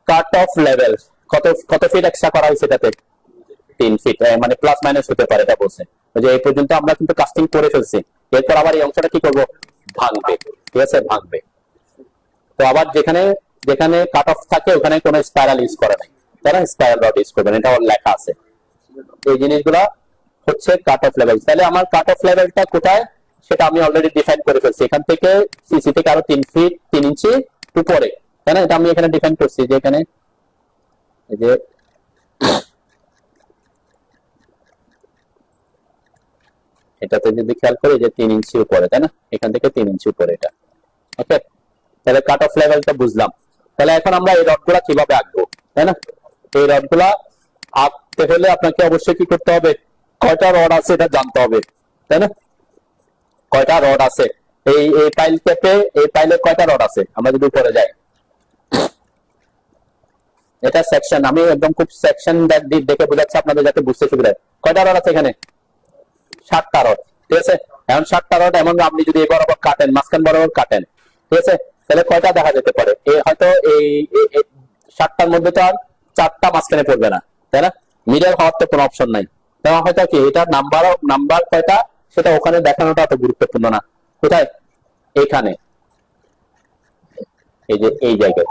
কাট অফ লেভেল কত কত ফিট এক্সট্রা করা হয়েছে এটাতে, 3 ফিট, মানে প্লাস মাইনাস হতে পারে, এটা বলছে যে এই পর্যন্ত আমরা কিন্তু কাস্টিং করে ফেলছি। এরপর আবার এই অংশটা কি করব, ভাঙবে, ঠিক আছে, ভাঙবে। তো আবার যেখানে যেখানে কাট অফ থাকে ওখানে কোনো স্পাইরাল ইউজ করে নাই, তারা স্পাইরাল রড ইউজ করবেন, এটা লেখা আছে। এই জিনিসগুলা হচ্ছে কাট অফ লেভেল। তাহলে আমার কাট অফ লেভেলটা কোথায় সেটা আমি অলরেডি ডিফাইন করে ফেলছি। এখান থেকে সিসি থেকে আরো 3 ফিট 3 ইঞ্চি উপরে, তাই না? এটা আমি এখানে ডিফাইন করছি যে এখানে এই যে এটাতে যদি খেয়াল করি যে 3 ইঞ্চি উপরে, তাই না? এখান থেকে 3 ইঞ্চি উপরে এটা। ওকে, তাহলে কাট অফ লেভেলটা বুঝলাম। তাহলে এখন আমরা এই রডগুলা কিভাবে আঁকবো, তাই না? এই রডগুলা আঁকতে হলে আপনাকে অবশ্যই কি করতে হবে, কয়টা রড আছে এটা জানতে হবে, তাই না? কয়টা রড আছে এই এই পাইল ক্যাপে, এই পাইলে কয়টা রড আছে? আমরা যদি উপরে যাই, এটা সেকশন, আমি একদম খুব সেকশন দেখে বোঝাচ্ছি আপনাদের যাতে বুঝতে সুবিধা হয়। কয়টা রড আছে এখানে? 7টা রড, ঠিক আছে? এখন 7টা রড এমন আপনি যদি এই বরাবর কাটেন, মাঝখান বরাবর কাটেন, ঠিক আছে, তাহলে কয়টা দেখা যেতে পারে? হয়তো এই 7টার মধ্যে তো আর 4টা মাঝখানে পড়বে না, তাই না? মিডল হওয়ার তো কোনো অপশন নাই। তাহলে হয়তো কি এটা নাম্বার কয়টা সেটা ওখানে দেখানোটা এত গুরুত্বপূর্ণ না। কোথায়? এইখানে, এই যে এই জায়গায়,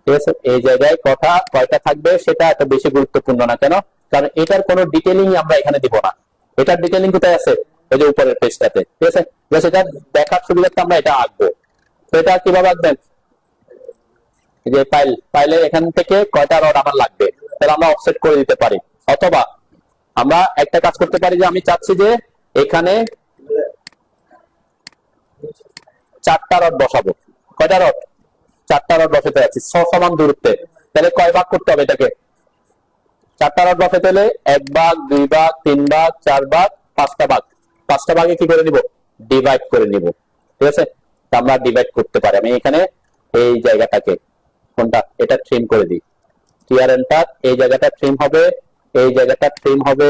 ঠিক আছে? এই জায়গায় কয়টা থাকবে সেটা এত বেশি গুরুত্বপূর্ণ না। কেন? কারণ এটার কোনো ডিটেইলিং আমরা এখানে দিব না। এটার ডিটেইলিং কোথায় আছে? এই যে উপরের পেজটাতে, ঠিক আছে? জাস্ট এটা দেখার সুবিধার্থে আমরা এটা আঁকবো। তো এটা কিভাবে আঁকবেন? এই যে পাইলে এখান থেকে কয়টা রড আমার লাগবে তাহলে আমরা অফসেট করে দিতে পারি। অথবা আমরা একটা কাজ করতে পারি যে আমি চাচ্ছি যে এখানে 4টা রড বসাবো। কয়টা রড? 4টা রড বসাতে যাচ্ছি সমান দূরত্বে। তাহলে কয় ভাগ করতে হবে এটাকে? 4টা রড বসাতে হলে 1 ভাগ, 2 ভাগ, 3 ভাগ, 4 ভাগ, 5টা ভাগ। 5টা ভাগে কি করে নিব? ডিভাইড করে নিব, ঠিক আছে? আমরা ডিভাইড করতে পারি। আমি এখানে এই জায়গাটাকে, কোনটা, এটা ট্রিম করে দিই। টিয়ার এন্টার, এই জায়গাটা ট্রিম হবে, এই জায়গাটা ট্রিম হবে,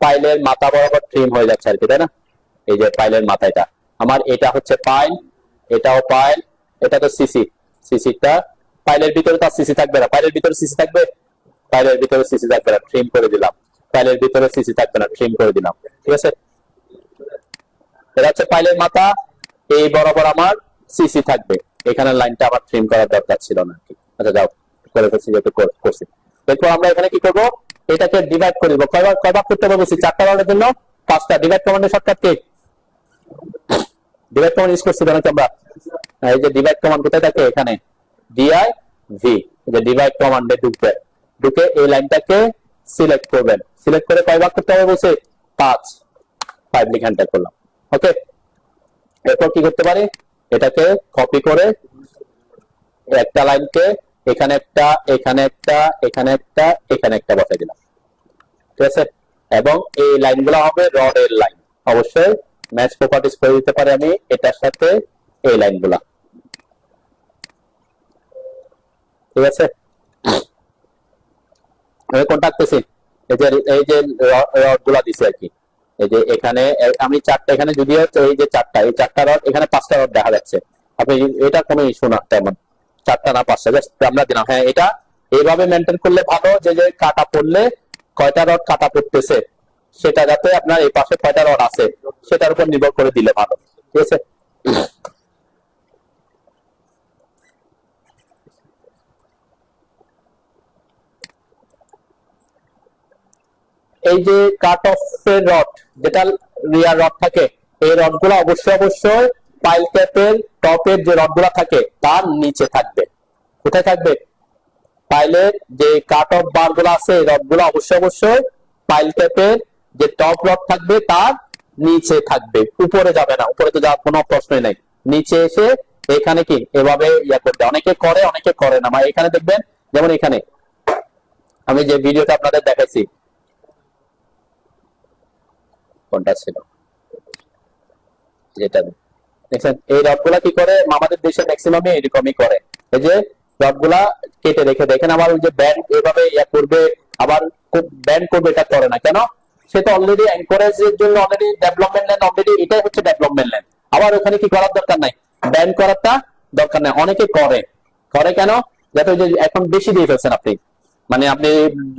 পাইলের মাথা বরাবর ট্রিম হয়ে যাচ্ছে আর কি, তাই না? এই যে পাইলের মাথা, এটা আমার, এটা হচ্ছে পাইল, এটাও পাইল, এটা তো সিসিটা। পাইলের ভিতরে তো সিসি থাকবে না, পাইলের ভিতরে সিসি থাকবে, পাইলের ভিতরে সিসি থাকবে না, ট্রিম করে দিলাম। পাইলের ভিতরে সিসি থাকবে না, ট্রিম করে দিলাম, ঠিক আছে? এটা হচ্ছে পাইলের মাথা, এই বরাবর আমার সিসি থাকবে। এখানে লাইনটা আবার ট্রিম করার দরকার ছিল না। আচ্ছা যাও, করে ফেলছি যেহেতু করছি। এরপর আমরা এখানে কি করব? এটাকে ডিভাইড করে দিব। কয় ভাগ করতে হবে? 4টা রডের জন্য 5টা। ডিভাইড কমান্ডের shortcut key? Divide command use করছি নাকি আমরা? এই যে ডিভাইড কমান্ড কোথায় থাকে? এখানে ডিআই ভি, যে ডিভাইড কমান্ডে ঢুকে এই লাইনটাকে সিলেক্ট করবেন। সিলেক্ট করে কয় ভাগ করতে হবে বলছে? 5 লিখে এন্টার করলাম। ওকে, এরপর কি করতে পারি? এটাকে কপি করে একটা লাইনকে এখানে একটা, এখানে একটা, এখানে একটা, এখানে একটা বসাই দিলাম, ঠিক আছে? এবং এই লাইনগুলো হবে রডের লাইন। অবশ্যই ম্যাচ প্রপার্টিজ করে দিতে পারি আমি এটার সাথে এই লাইনগুলা, ঠিক আছে? আমি কোনটা আঁকতেছি? এই যে রডগুলা দিছি আর কি। এই যে এখানে আমি 4টা, এখানে যদি হচ্ছে এই যে 4টা, এই 4টা রড, এখানে 5টা রড দেখা যাচ্ছে। আপনি এটা কোনো ইস্যু না তেমন, 4টা না 5টা, জাস্ট আমরা দিলাম। হ্যাঁ, এটা এইভাবে মেনটেন করলে ভালো, যে কাটা পড়লে কয়টা রড কাটা পড়তেছে সেটা যাতে আপনার এই পাশে কয়টা রড আছে সেটার উপর নির্ভর করে দিলে ভালো, ঠিক আছে? এই যে কাট অফ এর রড, যেটা রিয়ার রড থাকে, এই রডগুলো অবশ্যই পাইল ক্যাপের টপের যে রডগুলো থাকে তার নিচে থাকবে। কোথায় থাকবে? পাইলের যে কাট অফ বার গুলো আছে, এই রডগুলো অবশ্যই পাইল ক্যাপের যে টপ রড থাকবে তার নিচে থাকবে, উপরে যাবে না। উপরে তো যাওয়ার কোনো প্রশ্নই নাই। নিচে এসে এখানে কি এভাবে ইয়া করতে, অনেকে করে অনেকে করে না। এখানে দেখবেন, যেমন এখানে আমি যে ভিডিওটা আপনাদের দেখাইছি, কোনটা ছিল যেটা দেখছেন, এই রডগুলা কি করে আমাদের দেশে ম্যাক্সিমামই এরকমই করে। এই যে রডগুলা কেটে রেখে দেখেন, আবার ওই যে ব্যান্ড এভাবে ইয়া করবে, আবার খুব ব্যান্ড করবে, এটা করে না কেন? সে তো অলরেডি এনকারেজের জন্য অলরেডি ডেভেলপমেন্ট লাইন, অলরেডি এটাই হচ্ছে ডেভেলপমেন্ট লাইন। আবার ওখানে কি করার দরকার নাই, ব্যান্ড করারটা দরকার নাই। অনেকে করে কেন? যাতে ওই যে এখন বেশি দিয়ে ফেলছেন আপনি, মানে আপনি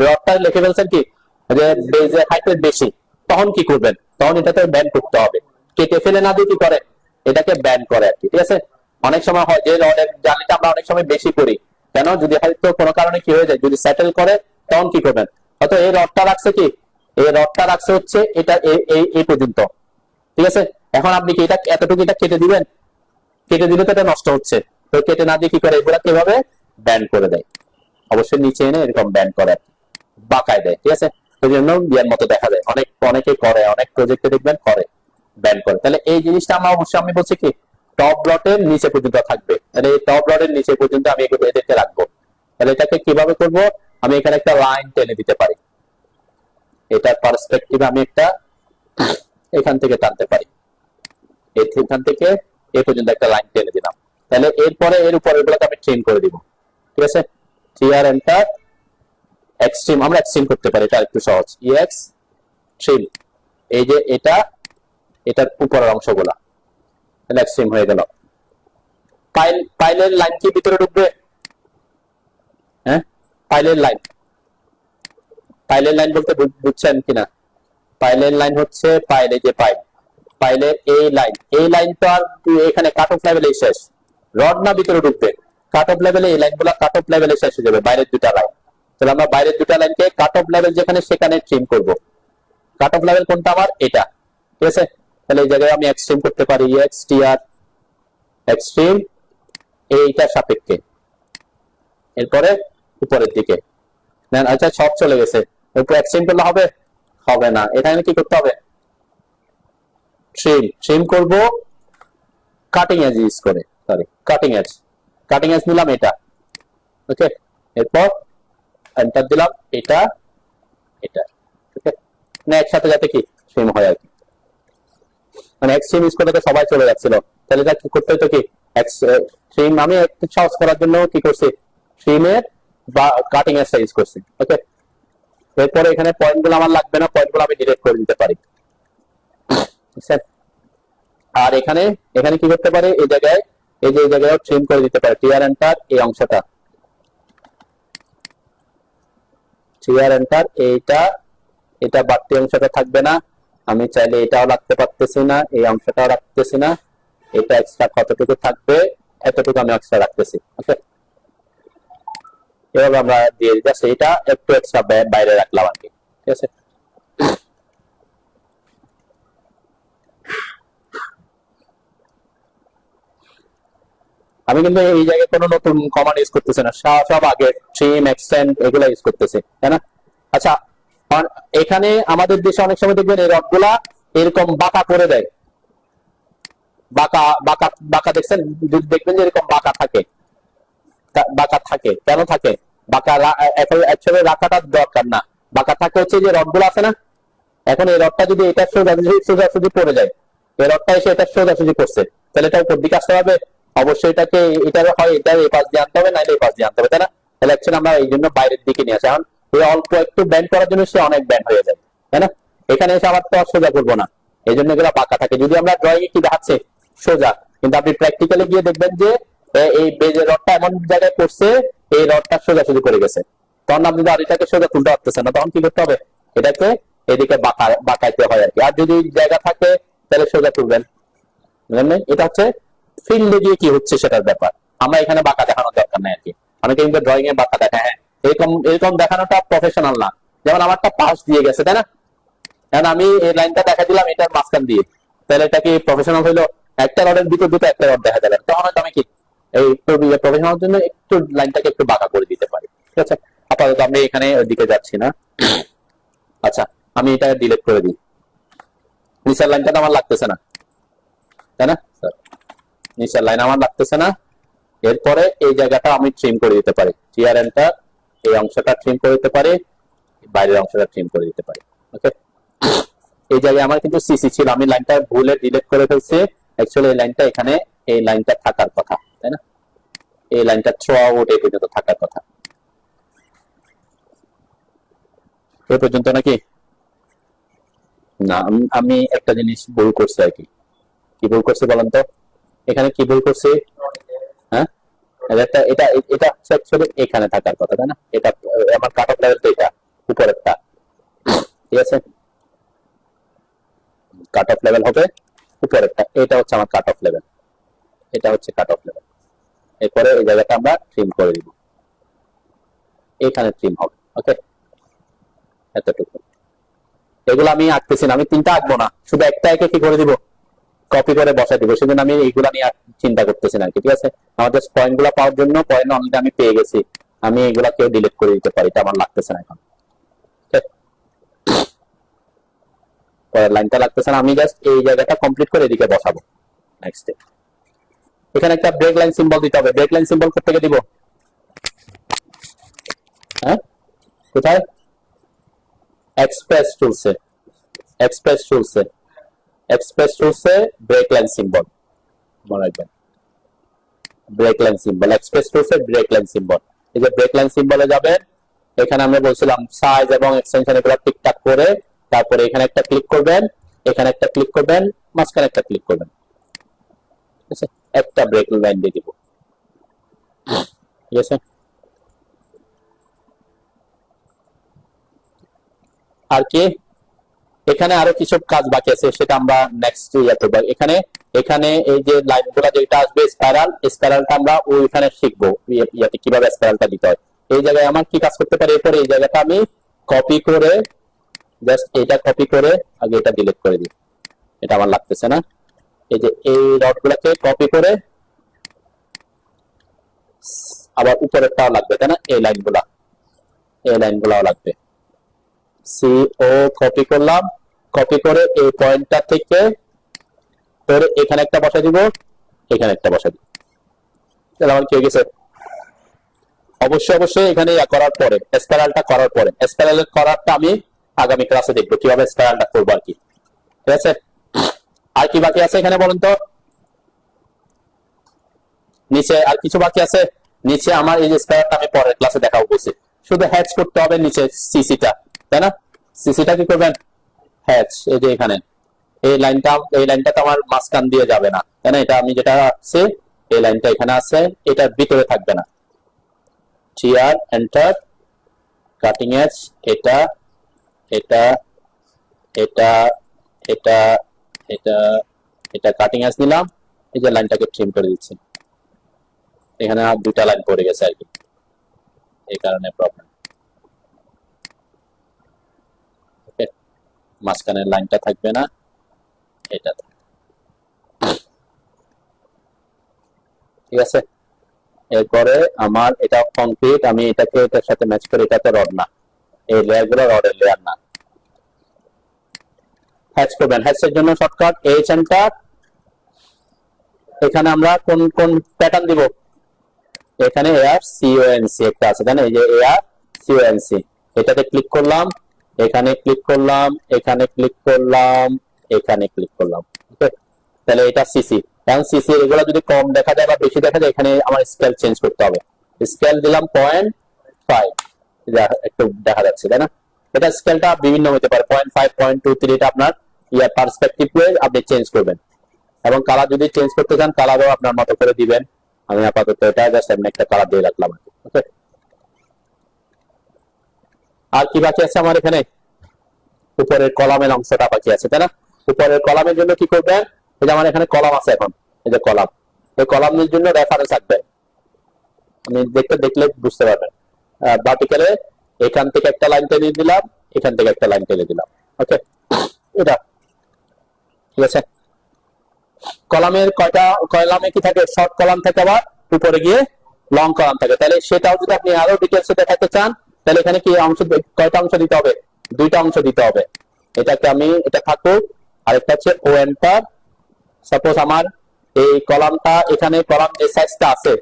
রডটা লিখে ফেলছেন কি যে বেজে হাইটের বেশি, তখন কি করবেন? তখন এটাতে ব্যান্ড করতে হবে। কেটে ফেলে না দিয়ে কি করে? এটাকে ব্যান করে আর কি, ঠিক আছে? অনেক সময় হয় যে রডের জালিটা আমরা অনেক সময় বেশি করি, কেন, যদি হয়তো কোনো কারণে কি হয়ে যায়, যদি সেটেল করে তখন কি করবেন, হয়তো এই রডটা রাখছে কি, এই রডটা রাখছে হচ্ছে এটা এই পর্যন্ত, ঠিক আছে। এখন আপনি কি এটা এতটুকু এটা কেটে দিবেন, কেটে দিলে তো এটা নষ্ট হচ্ছে, তো কেটে না দিয়ে কি করে এগুলা কিভাবে ব্যান্ড করে দেয়, অবশ্যই নিচে এনে এরকম ব্যান্ড করে বাঁকায় দেয়, ঠিক আছে। ওই জন্য বিয়ের মতো দেখা যায়, অনেকে করে, অনেক প্রজেক্টে দেখবেন করে ব্যান্ড করে। তাহলে এই জিনিসটা আমরা অবশ্যই আমি বলছি কি টপ ব্লটের নিচে পর্যন্ত থাকবে, তাহলে এই টপ ব্লটের নিচে পর্যন্ত আমি এদেরকে রাখবো। তাহলে এটাকে কিভাবে করব, আমি এখানে একটা লাইন টেনে দিতে পারি, এটার পার্সপেক্টিভ আমি একটা এখান থেকে টানতে পারি, এখান থেকে এই পর্যন্ত একটা লাইন টেনে দিলাম। তাহলে এরপরে এর উপর এগুলোকে আমি ট্রিম করে দিব, ঠিক আছে। ট্রিয়ার এন্টার এক্সট্রিম, আমরা এক্সট্রিম করতে পারি, এটা একটু সহজ, ইএক্স ট্রিম, এই যে এটার উপরের অংশগুলা তাহলে এক্সট্রিম হয়ে গেল। পাইলের লাইন কি ভিতরে ঢুকবে, হ্যাঁ পাইলের লাইন, পাইলের লাইন বলতে বুঝছেন কিনা, পাইলের লাইন হচ্ছে পাইল, এই যে পাইলের এই লাইন তো আর এখানে কাট অফ লেভেলে শেষ, রড না ভিতরে ঢুকবে, কাট অফ লেভেলে এই লাইনগুলো কাট অফ লেভেলে শেষ হয়ে যাবে, বাইরের দুটা লাইন। তাহলে আমরা বাইরের দুটা লাইনকে কাট অফ লেভেল যেখানে সেখানে ট্রিম করব, কাট অফ লেভেল কোনটা আমার এটা, ঠিক আছে। তাহলে এই জায়গায় আমি এক্সট্রিম করতে পারি, এক্স টিআর এক্সট্রিম এইটার সাপেক্ষে, এরপরে উপরের দিকে দেন, আচ্ছা সব চলে গেছে, এরপর এক্সট্রিম করলে হবে, হবে না, এখানে কি করতে হবে, ট্রিম করব কাটিং এজ ইউজ করে, সরি কাটিং এজ নিলাম এটা, ওকে। এরপর এন্টার দিলাম এটা, ওকে, না একসাথে যাতে কি ট্রিম হয় আর কি, মানে এক্সট্রিম ইউজ করলে তো সবাই চলে যাচ্ছিল, তাহলে এটা কি করতে হতো কি ট্রিম, আমি একটু সহজ করার জন্য কি করছি ট্রিমের বা কাটিং এজ ইউজ করছি, ওকে। এরপরে এখানে পয়েন্টগুলো আমার লাগবে না, পয়েন্টগুলো আমি ডিলিট করে দিতে পারি, আর এখানে কি করতে পারে, এই জায়গায় এই জায়গায় ট্রিম করে দিতে পারে, টিয়ার এন্টার এই অংশটা, টিয়ার এন্টার এটা বাড়তি অংশটা থাকবে না, আমি চাইলে এটাও রাখতে পারতেছি না, এই অংশটাও রাখতেছি না, এটা এক্সট্রা কতটুকু থাকবে এতটুকু আমি এক্সট্রা রাখতেছি, ওকে। এভাবে আমরা দিয়ে জাস্ট এটা একটু এক্সট্রা বাইরে রাখলাম আর কি, ঠিক আছে। আমি কিন্তু এই জায়গায় কোনো নতুন কমান্ড ইউজ করতেছি না, সব আগে ট্রিম এক্সটেন্ড এগুলা ইউজ করতেছি, তাই না। আচ্ছা এখানে আমাদের দেশে অনেক সময় দেখবেন এই রডগুলা এরকম বাঁকা করে দেয়, বাঁকা বাঁকা বাঁকা দেখছেন, দেখবেন যে এরকম বাঁকা থাকে, কেন থাকে বাঁকা, অ্যাকচুয়ালি রাখাটা দরকার না, বাঁকা থাকে হচ্ছে যে রডগুলো আছে না, এখন এই রডটা যদি এটা সোজাসুজি পড়ে যায়, এই রডটা এসে এটা সোজাসুজি করছে, তাহলে এটা উপর দিকে আসতে হবে, অবশ্যই এটাকে এটা হয় এটা এই পাশ দিয়ে আনতে হবে, নাইলে এই পাশ দিয়ে আনতে হবে, তাই না। তাহলে অ্যাকচুয়ালি আমরা এই জন্য বাইরের দিকে নিয়ে আসি, এখন এই অল্প একটু ব্যান্ড করার জন্য সে অনেক ব্যান্ড হয়ে যায়, তাই না। এখানে এসে আবার তো সোজা করবো না, এই জন্য এগুলো বাঁকা থাকে, যদি আমরা ড্রয়িং এ কি দেখাচ্ছে সোজা, কিন্তু আপনি প্র্যাকটিক্যালি গিয়ে দেখবেন যে এই বেজের রডটা এমন জায়গায় করছে এই রডটা সোজাসুজি করে গেছে, তখন আপনি যদি এটাকে সোজা তুলতে পারতেছেন না, তখন কি করতে হবে, এটাকে এদিকে বাঁকাইতে হয় আর কি, আর যদি জায়গা থাকে তাহলে সোজা তুলবেন, বুঝলেন। এটা হচ্ছে ফিল্ডে গিয়ে কি হচ্ছে সেটার ব্যাপার, আমরা এখানে বাঁকা দেখানোর দরকার নাই আর কি, অনেকে কিন্তু ড্রয়িং এ বাঁকা দেখায়, হ্যাঁ এরকম দেখানোটা প্রফেশনাল না, যেমন আমারটা পাশ দিয়ে গেছে, তাই না, কারণ আমি এই লাইনটা দেখা দিলাম এটার মাঝখান দিয়ে, তাহলে এটা কি প্রফেশনাল হইলো, একটা রডের ভিতর দুটো একটা রড দেখা দিলাম, তখন হয়তো আমি কি এই প্রফেশনাল জন্য একটু লাইনটাকে একটু বাঁকা করে দিতে পারি, ঠিক আছে। আপাতত আমি এখানে ওইদিকে যাচ্ছি না, আচ্ছা আমি এটা ডিলিট করে দিই, নিচের লাইনটা আমার লাগতেছে না, তাই না, নিচের লাইন আমার লাগতেছে না, এরপরে এই জায়গাটা আমি ট্রিম করে দিতে পারি, টিয়ার এন্টার এই অংশটা ট্রিম করে দিতে পারি, বাইরের অংশটা ট্রিম করে দিতে পারি, ওকে। এই জায়গায় আমার কিন্তু সিসি ছিল, আমি লাইনটা ভুলে ডিলিট করে ফেলছি, অ্যাকচুয়ালি এই লাইনটা এখানে এই লাইনটা থাকার কথা, তাই না, এই লাইনটা থ্রু আউট এই পর্যন্ত থাকার কথা, এই পর্যন্ত নাকি না, আমি একটা জিনিস ভুল করছি আর কি, কি ভুল করছি বলেন তো, এখানে কি ভুল করছি, হ্যাঁ এটা এটা এটা অ্যাকচুয়ালি এখানে থাকার কথা, তাই না, এটা আমার কাট অফ লেভেল তো এটা উপরেরটা, ঠিক আছে, কাট অফ লেভেল হবে উপরেরটা, এটা হচ্ছে আমার কাট অফ লেভেল, এটা হচ্ছে কাট অফ লেভেল, এরপরে এই জায়গাটা আমরা ট্রিম করে দিব, এখানে ট্রিম হবে। ওকে, এতটুকু। এগুলো আমি আঁকতেছি না, আমি তিনটা আঁকবো না, শুধু একটা একে কি করে দিব, কপি করে বসাই দিব। সেজন্য আমি এইগুলা নিয়ে চিন্তা করতেছি না, ঠিক আছে। আমার জাস্ট পয়েন্ট গুলা পাওয়ার জন্য, পয়েন্ট অলরেডি আমি পেয়ে গেছি, আমি এগুলা কেউ ডিলিট করে দিতে পারি, এটা আমার লাগতেছে না এখন। পরের লাইনটা লাগতেছে না, আমি জাস্ট এই জায়গাটা কমপ্লিট করে এদিকে বসাবো। নেক্সট এখানে একটা ব্রেক লাইন সিম্বল দিতে হবে। ব্রেক লাইন সিম্বল কোথেকে দিব? হ্যাঁ, কোথায়? এক্সপ্রেস টুলসে, এক্সপ্রেস টুলসে, এক্সপ্রেস টুলসে ব্রেক লাইন সিম্বল মনে রাখবেন। ব্রেক লাইন সিম্বল, এক্সপ্রেস টুলসে ব্রেক লাইন সিম্বল। এই যে ব্রেক লাইন সিম্বলে যাবেন, এখানে আমরা বলছিলাম সাইজ এবং এক্সটেনশন এগুলো ঠিকঠাক করে, তারপরে এখানে একটা ক্লিক করবেন, এখানে একটা ক্লিক করবেন, মাঝখানে একটা ক্লিক করবেন, ঠিক আছে। একটা ব্রেক লাইন দিয়ে দিব, ঠিক আছে। আর কি এখানে আরো কিছু কাজ বাকি আছে, সেটা আমরা নেক্সট ইয়ে করব। এখানে এখানে এই যে লাইনগুলো যেটা আসবে স্পাইরাল, স্পাইরালটা আমরা ওইখানে শিখবো ইয়াতে কিভাবে স্পাইরালটা দিতে হয়। এই জায়গায় আমার কি কাজ করতে পারি, এরপরে এই জায়গাটা আমি কপি করে জাস্ট এটা কপি করে আগে এটা ডিলিট করে দিই, এটা আমার লাগতেছে না। এই যে এই ডটগুলোকে কপি করে আবার উপরেরটাও লাগবে, তাই না? এই লাইনগুলাও লাগবে। সি ও কপি করলাম, কপি করে এই পয়েন্টটা থেকে ধরে এখানে একটা বসা দিব, এখানে একটা বসা দিব, তাহলে আমার কি হয়ে গেছে। অবশ্যই এখানে করার পরে স্পাইরালটা করার পরে, স্পাইরাল করারটা আমি আগামী ক্লাসে দেখবো কিভাবে স্পাইরালটা করবো আর কি, ঠিক আছে। আর কি বাকি আছে এখানে বলুন তো? নিচে আর কিছু বাকি আছে? নিচে আমার এই যে স্পাইরালটা আমি পরের ক্লাসে দেখাবো বলছি, শুধু হ্যাচ করতে হবে নিচে সিসিটা, তাই না? সিসিটা কি করবেন? হ্যাচ। এই যে এখানে এই লাইনটা তো আমার মাঝখান দিয়ে যাবে না, তাই না? এটা আমি যেটা আছে এই লাইনটা এখানে আছে, এটার ভিতরে থাকবে না। টিআর এন্টার, কাটিং এজ, এটা এটা এটা এটা এটা এটা কাটিং এজ নিলাম, এই যে লাইনটাকে ট্রিম করে দিচ্ছি। এখানে আর দুটা লাইন পড়ে গেছে আর কি, এই কারণে প্রবলেম। ওকে, মাঝখানের লাইনটা থাকবে না, এটা ঠিক আছে। এরপরে আমার এটা কমপ্লিট, আমি এটাকে এটার সাথে ম্যাচ করে, এটা তো রড না, এই লেয়ার গুলো রডের লেয়ার না। হ্যাচ করবেন, হ্যাচের জন্য শর্টকাট এইচ এন্টার। এখানে আমরা কোন কোন প্যাটার্ন দিব? এখানে এআর সিওএনসি একটা আছে, তাই না? এই যে এআর সিওএনসি, এটাতে ক্লিক করলাম, এখানে ক্লিক করলাম, এখানে ক্লিক করলাম, এখানে ক্লিক করলাম। ওকে, তাহলে এটা সিসি। এখন সিসি এগুলো যদি কম দেখা যায় বা বেশি দেখা যায়, এখানে আমার স্কেল চেঞ্জ করতে হবে। স্কেল দিলাম 0.5, একটু দেখা যাচ্ছে, তাই না? এটা স্কেলটা বিভিন্ন হতে পারে, 0.5, 0.23, এটা আপনার পার্সপেক্টিভ ওয়ে আপনি চেঞ্জ করবেন। এবং কালার যদি চেঞ্জ করতে চান, কালারও আপনার মতো করে দিবেন। আমি আপাতত এটা জাস্ট এমনি একটা কালার দিয়ে রাখলাম। ওকে, আর কি বাকি আছে আমার এখানে? উপরের কলামের অংশটা বাকি আছে, তাই না? উপরের কলামের জন্য কি করবেন? এই যে আমার এখানে কলাম আছে, এখন এই যে কলাম, এই কলামের জন্য রেফারেন্স রাখবেন, আমি দেখলে বুঝতে পারবেন। ভার্টিক্যালে এখান থেকে একটা লাইন টেনে দিলাম, এখান থেকে একটা লাইন টেনে দিলাম। ওকে, এটা ঠিক আছে। কলামের কলামে কি থাকে? শর্ট কলাম থাকে, আবার উপরে গিয়ে লং কলাম থাকে। তাহলে সেটাও যদি আপনি আরো ডিটেলসে দেখাতে চান, তাহলে এখানে কি অংশ, কয়টা অংশ দিতে হবে? দুইটা অংশ দিতে হবে। এটাকে আমি এটা থাকুক, আরেকটা হচ্ছে ও এন্টার। সাপোজ আমার এই কলামটা, এখানে কলাম যে সাইজটা আছে,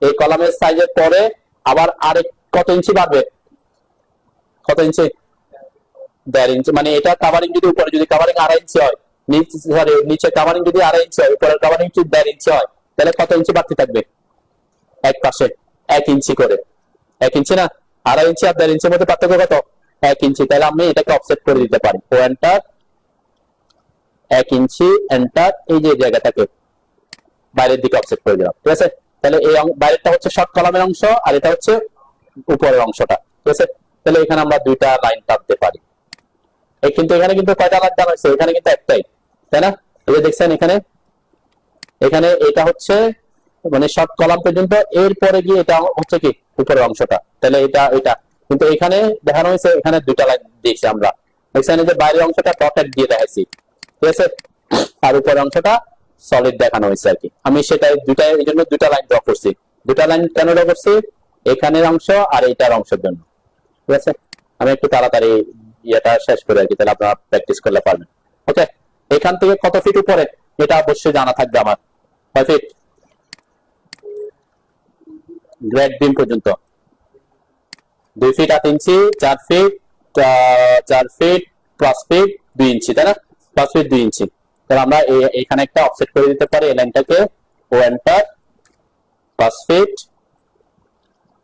এই কলামের সাইজের পরে আবার আরেক কত ইঞ্চি বাড়বে? কত ইঞ্চি? 1.5 ইঞ্চি। মানে এটা কাভারিং যদি উপরে যদি কাভারিং 2.5 ইঞ্চি হয়, নিচে কাভারিং যদি 2.5 ইঞ্চি হয়, উপরের কাভারিং যদি 1.5 ইঞ্চি হয়, তাহলে কত ইঞ্চি বাড়তে থাকবে? এক পাশে 1 ইঞ্চি করে। 1 ইঞ্চি না, 2.5 ইঞ্চি আর 1.5 ইঞ্চির মধ্যে পার্থক্য কত? 1 ইঞ্চি। তাহলে আমি এটাকে অফসেট করে দিতে পারি। ও এন্টার, 1 ইঞ্চি এন্টার, এই যে জায়গাটাকে বাইরের দিকে অফসেট করে দিলাম, ঠিক আছে। তাহলে এই বাইরেরটা হচ্ছে শর্ট কলামের অংশ, আর এটা হচ্ছে উপরের অংশটা, ঠিক আছে। তাহলে এখানে আমরা দুইটা লাইন টানতে পারি। কিন্তু এখানে কিন্তু কয়টা লাইন টানা হয়েছে? এখানে কিন্তু একটাই, তাই না? এই যে দেখছেন এখানে, এখানে এটা হচ্ছে মানে শর্ট কলাম পর্যন্ত, এরপরে গিয়ে এটা হচ্ছে কি উপরের অংশটা, তাহলে এটা কিন্তু এখানে দেখানো হয়েছে, এখানে দুইটা লাইন দিয়েছি আমরা, এখানে যে বাইরের অংশটা ডটেড দিয়ে দেখাইছি, ঠিক আছে, আর উপরের অংশটা সলিড দেখানো হয়েছে আর কি। আমি সেটাই এই জন্য দুইটা লাইন ড্র করছি। দুটা লাইন কেন ড্র করছি? এখানের অংশ আর এইটার অংশের জন্য, ঠিক আছে। আমি একটু তাড়াতাড়ি ইয়েটা শেষ করে আর কি, তাহলে আপনারা প্র্যাকটিস করলে পারবেন। ওকে, এখান থেকে কত ফিট উপরে এটা অবশ্যই জানা থাকবে আমার। 5 ফিট গ্রেড বিম পর্যন্ত, 2 ফিট 8 ইঞ্চি, 4 ফিট 4 ফিট 5 ফিট 2 ইঞ্চি, তাই না? 5 ফিট 2 ইঞ্চি। তাহলে আমরা এখানে একটা অফসেট করে দিতে পারি এই লাইনটাকে, ও এন্টার 5 ফিট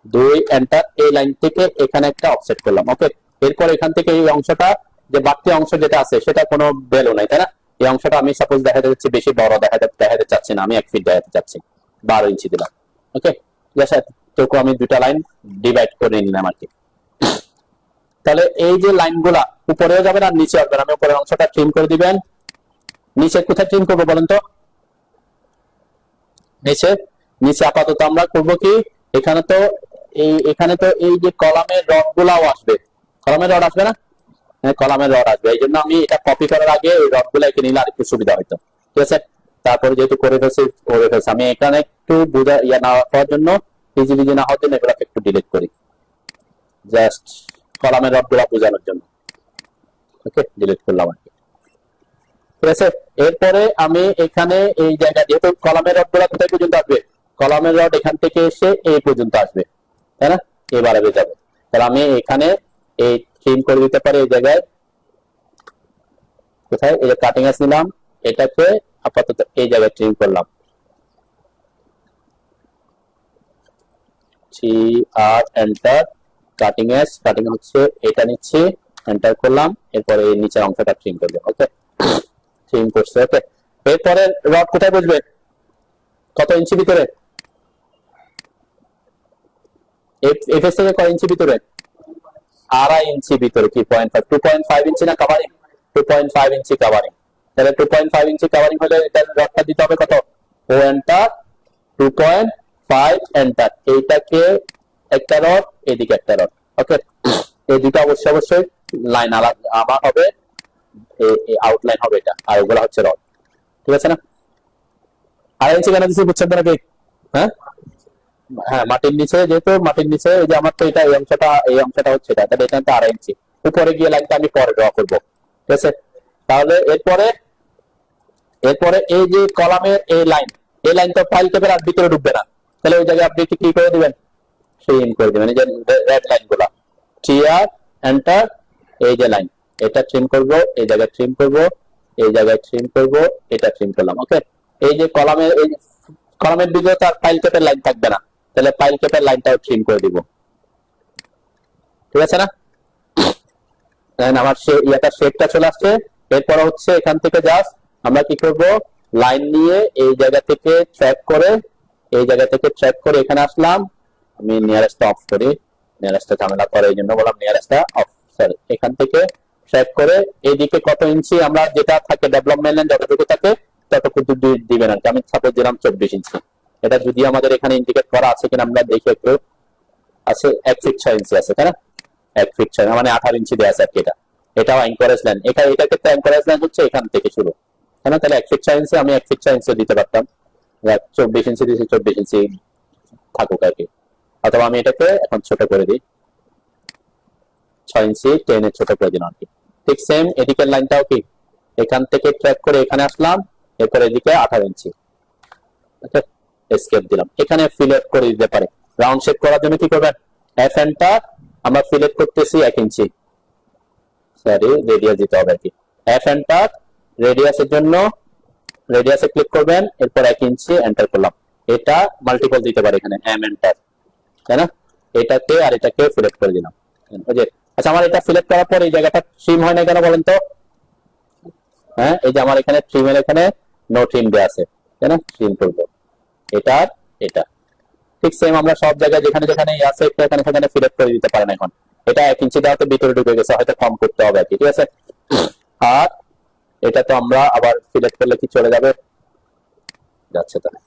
2 এন্টার, এই লাইন থেকে এখানে একটা অফসেট করলাম। ওকে, এরপর এখান থেকে এই অংশটা যে বাড়তি অংশ যেটা আছে সেটা কোনো ভ্যালু নাই, তাই না? এই অংশটা আমি সাপোজ দেখাতে যাচ্ছি বেশি বড় দেখাতে চাচ্ছি না, আমি 1 ফিট দেখাতে চাচ্ছি, 12 ইঞ্চি দিলাম। ওকে, তো আমি দুটা লাইন ডিভাইড করে নিলাম আর কি। তাহলে এই যে লাইনগুলা উপরেও যাবে আর নিচে আসবে, আমি উপরের অংশটা ট্রিম করে দিবেন। নিচে কোথায় ট্রিম করবো বলেন তো? নিচে আপাতত আমরা করবো কি, এখানে তো এই যে কলামের রড গুলাও আসবে, কলামের রড আসবে না? হ্যাঁ, কলামের রড আসবে। এই জন্য আমি এটা কপি করার আগে ওই রড গুলা এঁকে নিলে আরেকটু সুবিধা হইতো, ঠিক আছে। তারপরে যেহেতু করে ফেলছি, আমি এখানে একটু বুঝা না হওয়ার জন্য, ইজিলি না হওয়ার জন্য এগুলোকে একটু ডিলিট করি, জাস্ট কলামের রড গুলা বোঝানোর জন্য। ওকে, ডিলিট করলাম আর কি, ঠিক আছে। এরপরে আমি এখানে এই জায়গা, যেহেতু কলামের রড গুলা কোথায় পর্যন্ত আসবে, কলামের রড এখান থেকে এসে এই পর্যন্ত আসবে, তাই না? এবার আগে যাবে, তাহলে আমি এখানে এই ট্রিম করে দিতে পারি এই জায়গায়, কোথায় এই যে কাটিং এস নিলাম, এটাকে আপাতত এই জায়গায় ট্রিম করলাম, আর এন্টার, কাটিং হচ্ছে এটা নিচ্ছি, এন্টার করলাম, এরপরে এই নিচের অংশটা ট্রিম করবে। ওকে, ট্রিম করছে। ওকে, এরপরে রড কোথায় বসবে, কত ইঞ্চি ভিতরে, এফএস থেকে কয় ইঞ্চি ভিতরে? 2.5 ইঞ্চি ভিতরে। কি 2.5 ইঞ্চি না কাভারিং? 2.5 ইঞ্চি কাভারিং। তাহলে 2.5 ইঞ্চি কাভারিং হলে এটা রডটা দিতে হবে কত? ও এন্টার 2.5 এন্টার, এইটাকে একটা রড, এদিকে একটা রড। ওকে, এই দুটো অবশ্যই লাইন আলাদা আমার হবে, এই আউটলাইন হবে এটা, আর ওগুলো হচ্ছে রড, ঠিক আছে না? 2.5 ইঞ্চি কেন দিচ্ছি বুঝছেন নাকি? হ্যাঁ হ্যাঁ, মাটির নিচে, যেহেতু মাটির নিচে, এই যে আমার তো এটা এই অংশটা হচ্ছে এটা, তাহলে এখানে তো 2.5 ইঞ্চি উপরে গিয়ে লাইনটা আমি পরে ড্র করবো, ঠিক আছে। তাহলে এরপরে এই যে কলামের এই লাইন তো ফাইল টেপের আর ভিতরে ঢুকবে না, তাহলে ওই জায়গায় আপনি কি করে দিবেন? ট্রিম করে দিবেন, এই যে রেড লাইন গুলা, টিআর এন্টার, এই যে লাইন, এটা ট্রিম করব, এই জায়গায় ট্রিম করব, এই জায়গায় ট্রিম করব, এটা ট্রিম করলাম। ওকে, এই যে কলামের ভিতরে তার ফাইল টেপের লাইন থাকবে না, তাহলে ফাইল টেপের লাইনটাও ট্রিম করে দিব, ঠিক আছে না? আমার শেপটা চলে আসছে। এরপর হচ্ছে এখান থেকে জাস্ট আমরা কি করব, লাইন নিয়ে এই জায়গা থেকে ট্র্যাক করে, এখানে আসলাম। আমি নিয়ারেস্টটা অফ করি, নিয়ারেস্টটা ঝামেলা করে, এই জন্য বললাম নিয়ারেস্টটা অফ। সরি, এখান থেকে ট্র্যাক করে এইদিকে কত ইঞ্চি আমরা যেটা থাকে ডেভেলপমেন্ট লাইন যতটুকু থাকে ততটুকু দিবেন আর কি। আমি সাপোজ দিলাম 24 ইঞ্চি। এটা যদি আমাদের এখানে ইন্ডিকেট করা আছে কিনা আমরা দেখি একটু, আছে 1 ফিট 6 ইঞ্চি আছে, তাই না? 1 ফিট 6 মানে 18 ইঞ্চি দেওয়া আছে আর কি। এটাও এনকারেজ লাইন, এটা ক্ষেত্রে এনকারেজ লাইন হচ্ছে এখান থেকে শুরু, তাই না? তাহলে 1 ফিট 6 ইঞ্চি, আমি 1 ফিট 6 ইঞ্চি দিতে পারতাম, 24 ইঞ্চি দিয়েছি, 24 ইঞ্চি থাকুক আর কি। অথবা আমি এটাকে এখন ছোট করে দিই, 6 ইঞ্চি টেনে ছোট করে দিলাম আর কি। ঠিক সেম এদিকের লাইনটাও কি এখান থেকে ট্র্যাক করে এখানে আসলাম, এরপর এদিকে 18 ইঞ্চি, ওকে, এসকেপ দিলাম। এখানে ফিলেট করে দিতে পারে। রাউন্ড শেপ করার জন্য কি করবেন, এফ এন্টার, আমরা ফিলেট করতেছি 1 ইঞ্চি, সরি রেডিয়াস দিতে হবে আর কি। এফ এন্টার, রেডিয়াসের জন্য রেডিয়াসে ক্লিক করবেন, এরপর 1 ইঞ্চি এন্টার করলাম। এটা মাল্টিপল দিতে পারে এখানে, এম এন্টার, তাই না? এটাকে আর এটাকে সিলেক্ট করে দিলাম। আচ্ছা, আমার এটা সিলেক্ট করার পর এই জায়গাটা ট্রিম হয় না কেন বলেন তো? হ্যাঁ, এই যে আমার এখানে ট্রিমের এখানে নো ট্রিম দেওয়া আছে, তাই না? ট্রিম করবো এটা, ঠিক সেম আমরা সব জায়গায় যেখানে যেখানে আছে এখানে সেখানে সিলেক্ট করে দিতে পারেন। এখন এটা 1 ইঞ্চি দেওয়াতে ভিতরে ঢুকে গেছে, হয়তো কম করতে হবে আর কি, ঠিক আছে। আর এটা তো আমরা আবার সিলেক্ট করলে কি চলে যাবে, যাচ্ছে, তাহলে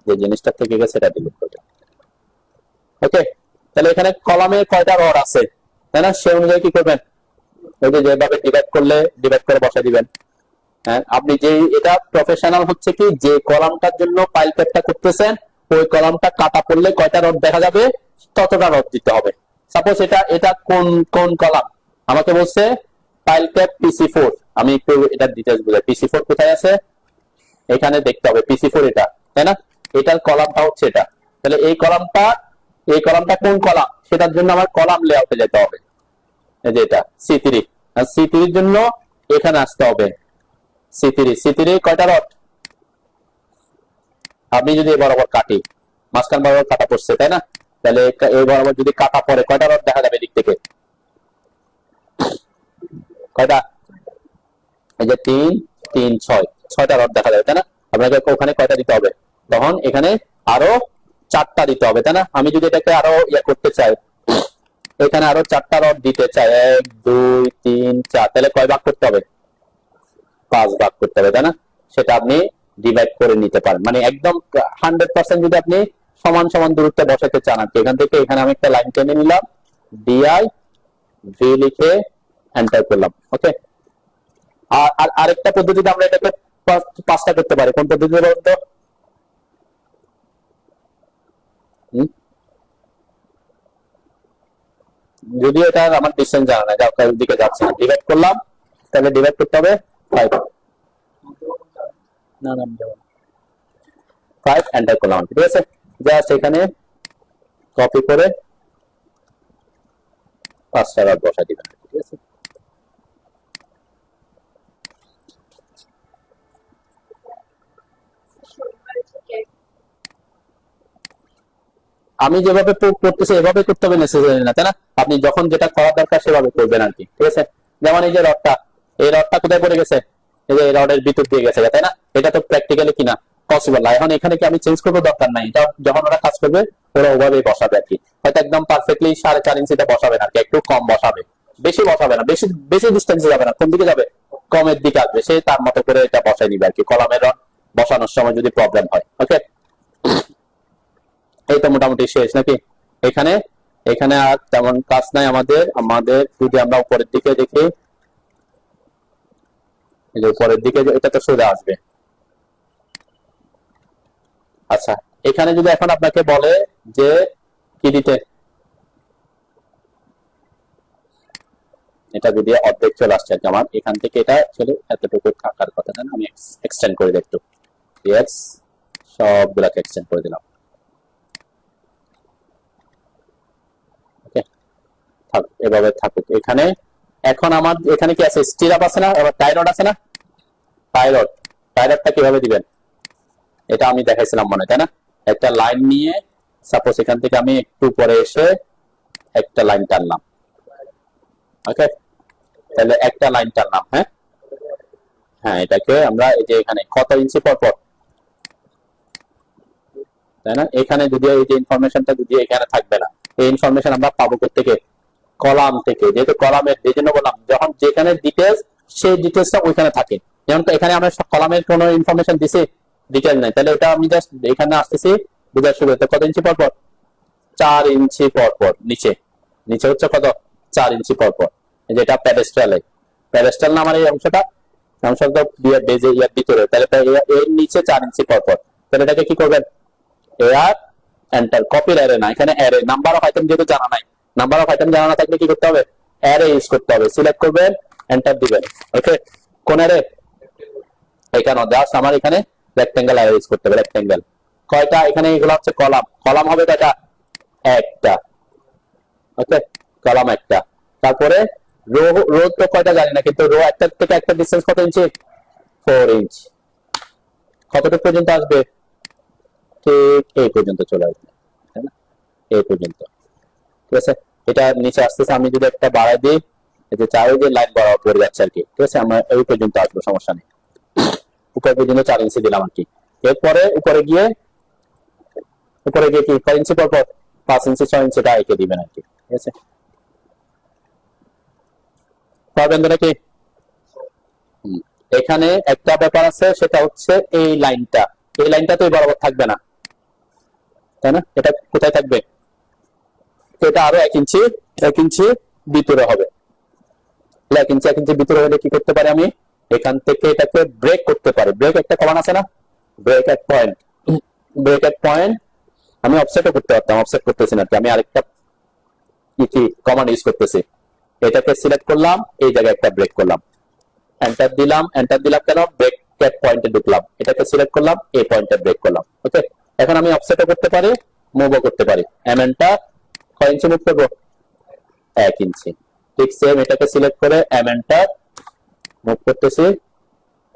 যে জিনিসটা থেকে গেছে এটা ডিলিট করবেন। ওকে, তাহলে এখানে কলামে কয়টা রড আছে তাই না, সে অনুযায়ী কি করবেন, ওই যে যেভাবে ডিভাইড করলে ডিভাইড করে বসা দিবেন। হ্যাঁ, আপনি যে এটা প্রফেশনাল হচ্ছে কি, যে কলামটার জন্য পাইল ক্যাপটা করতেছেন ওই কলামটা কাটা পড়লে কয়টা রড দেখা যাবে ততটা রড দিতে হবে। সাপোজ এটা এটা কোন কোন কলাম আমাকে বলছে পাইল ক্যাপ PC4, আমি একটু এটা ডিটেইলস বুঝাই। PC4 কোথায় আছে, এখানে দেখতে হবে PC4 এটা তাই না, এটার কলামটা হচ্ছে এটা। তাহলে এই কলামটা কোন কলাম সেটার জন্য আমার কলাম লেআউটে যেতে হবে, এই যে এটা C3, আর C3 এর জন্য এখানে আসতে হবে C3 কয়টা রড, আপনি যদি এই বরাবর কাটি মাঝখান বরাবর কাটা পড়ছে তাই না, তাহলে এই বরাবর যদি কাটা পড়ে কয়টা রড দেখা যাবে দিক থেকে, কয়টা, এই যে 3 3 6 6টা রড দেখা যাবে তাই না। আপনাকে ওখানে কয়টা দিতে হবে, তখন এখানে আরো 4টা দিতে হবে তাই না। আমি যদি এটাকে আরো করতে চাই, এখানে আরো 4টা রড দিতে চাই, 1 2 3 4, তাহলে কয় ভাগ করতে হবে, 5 ভাগ করতে হবে তাই না। সেটা আপনি ডিভাইড করে নিতে পারেন, মানে একদম 100% যদি আপনি সমান সমান দূরত্বে বসাতে চান আর কি। এখান থেকে এখানে আমি একটা লাইন টেনে নিলাম, DI V লিখে এন্টার করলাম। ওকে, আর আরেকটা পদ্ধতিতে আমরা এটাকে 5টা করতে পারি, কোন পদ্ধতিতে বলুন তো, যদিও এটা আমার ডিসটেন্স জানা নাই, যাও কার দিকে যাচ্ছে না, ডিভাইড করলাম, তাহলে ডিভাইড করতে হবে 5, না না 5 এন্টার করলাম, ঠিক আছে। জাস্ট এখানে কপি করে 5টা রড বসা দিবেন, ঠিক আছে। আমি যেভাবে করতেছি এভাবে করতে হবে নেসেসারি না তাই না, আপনি যখন যেটা করার দরকার সেভাবে করবেন আর কি, ঠিক আছে। যেমন এই যে রডটা, এই রডটা কোথায় পড়ে গেছে, এই যে রডের ভিতর দিয়ে গেছে তাই না, এটা তো প্র্যাকটিক্যালি কিনা পসিবল না। এখন এখানে কি আমি চেঞ্জ করবো, দরকার নাই, এটা যখন ওরা কাজ করবে ওরা ওভাবেই বসাবে আর কি। হয়তো একদম পারফেক্টলি 4.5 ইঞ্চিতে বসাবে না আর কি, একটু কম বসাবে, বেশি বসাবে না, বেশি বেশি ডিস্টেন্সে যাবে না, কোন দিকে যাবে, কমের দিকে আসবে, সে তার মতো করে এটা বসাই নিবে আর কি, কলামের রড বসানোর সময় যদি প্রবলেম হয়। ওকে, এই তো মোটামুটি শেষ নাকি। এখানে এখানে আর তেমন কাজ নাই আমাদের। যদি আমরা উপরের দিকে দেখি, এই যে উপরের দিকে এটা তো সোজা আসবে। আচ্ছা, এখানে যদি এখন আপনাকে বলে যে কি দিতে, এটা যদি অর্ধেক চলে আসছে আর কি, আমার এখান থেকে এটা ছিল এতটুকু থাকার কথা না, আমি এক্সটেন্ড করে দিই একটু, এক্স সবগুলাকে এক্সটেন্ড করে দিলাম। এভাবে থাকুক এখানে। এখন আমার এখানে কি আছে, স্টিরাপ আছে না, এবার টাইরড আছে না, টাইরডটা কিভাবে দিবেন এটা আমি দেখাইছিলাম মনে, তাই না। একটা লাইন নিয়ে সাপোজ এখান থেকে আমি একটু পরে এসে একটা লাইন টানলাম। ওকে, তাহলে একটা লাইন টানলাম। হ্যাঁ হ্যাঁ, এটাকে আমরা এই যে এখানে কত ইঞ্চি পর পর, তাই না, এখানে যদি এই যে ইনফরমেশনটা যদি এখানে থাকবে না, এই ইনফরমেশন আমরা পাবো থেকে কলাম থেকে, যেহেতু কলামের যে জন্য বললাম যখন যেখানে ডিটেলস সেই ডিটেলসটা ওইখানে থাকে। যেমন এখানে আমরা কলামের কোনো ইনফরমেশন দিছি, ডিটেল নাই, তাহলে এটা আমি জাস্ট এখানে আসতেছি বুঝার শুরু হতে কত ইঞ্চি পর পর, 4 ইঞ্চি পর পর, নিচে নিচে হচ্ছে কত 4 ইঞ্চি পর পর, যেটা প্যাডেস্টাল না আমার এই অংশটা বেজে ইয়ার ভিতরে, তাহলে এর নিচে 4 ইঞ্চি পর পর। তাহলে এটাকে কি করবেন, এয়ার এন্টার, কপির অ্যারে না, এখানে অ্যারে, নাম্বার অফ আইটেম যেহেতু জানা নাই, নাম্বার অফ আইটেম জানা না থাকলে কি করতে হবে, অ্যারে ইউজ করতে হবে, সিলেক্ট করবেন, এন্টার দিবেন। ওকে, কোন অ্যারে, এখানে জাস্ট আমার এখানে রেক্টেঙ্গেল অ্যারে ইউজ করতে হবে, রেক্টেঙ্গেল কয়টা, এখানে এগুলো হচ্ছে কলাম, কলাম হবে কয়টা, একটা। ওকে, কলাম একটা। তারপরে রো তো কয়টা জানি না, কিন্তু রো একটা থেকে একটা ডিসটেন্স কত ইঞ্চি, 4 ইঞ্চি, কতটুকু পর্যন্ত আসবে, ঠিক এই পর্যন্ত চলে আসবে, তাই না, এই পর্যন্ত, ঠিক আছে। এটা নিচে আসতেছে, আমি যদি একটা বাড়াই দিই, এই যে 4 যে লাইন বরাবর পড়ে যাচ্ছে আর কি, ঠিক আছে, আমরা এই পর্যন্ত আসবো, সমস্যা নেই, উপর পর্যন্ত 4 ইঞ্চি দিলাম আর কি। এরপরে উপরে গিয়ে কি 5 ইঞ্চি পর পর 5 ইঞ্চি 6 ইঞ্চিটা এঁকে দিবেন আর কি, ঠিক আছে, পারবেন তো নাকি। এখানে একটা ব্যাপার আছে, সেটা হচ্ছে এই লাইনটা তো বরাবর থাকবে না, তাই না? এটা কোথায় থাকবে? এটা আরো 1 ইঞ্চি ভিতরে হবে। 1 ইঞ্চি ভিতরে হলে কি করতে পারি আমি? এখান থেকে এটাকে ব্রেক করতে পারি। ব্রেক একটা কমান আছে না, ব্রেক এট পয়েন্ট। ব্রেক এট পয়েন্ট আমি অফসেটও করতে পারতাম, অফসেট করতেছি না, আমি আরেকটা কি কমান্ড ইউজ করতেছি। এটাকে সিলেক্ট করলাম, এই জায়গায় একটা ব্রেক করলাম, এন্টার দিলাম কেন? ব্রেক এট পয়েন্টে ঢুকলাম, এটাকে সিলেক্ট করলাম, এই পয়েন্টে ব্রেক করলাম। ওকে, এখন আমি অফসেটও করতে পারি, মুভও করতে পারি। এমএনটা কয় ইঞ্চি মুভ করবো? 1 ইঞ্চি। ঠিক সেম এটাকে সিলেক্ট করে এমএনটা মুভ করতেছি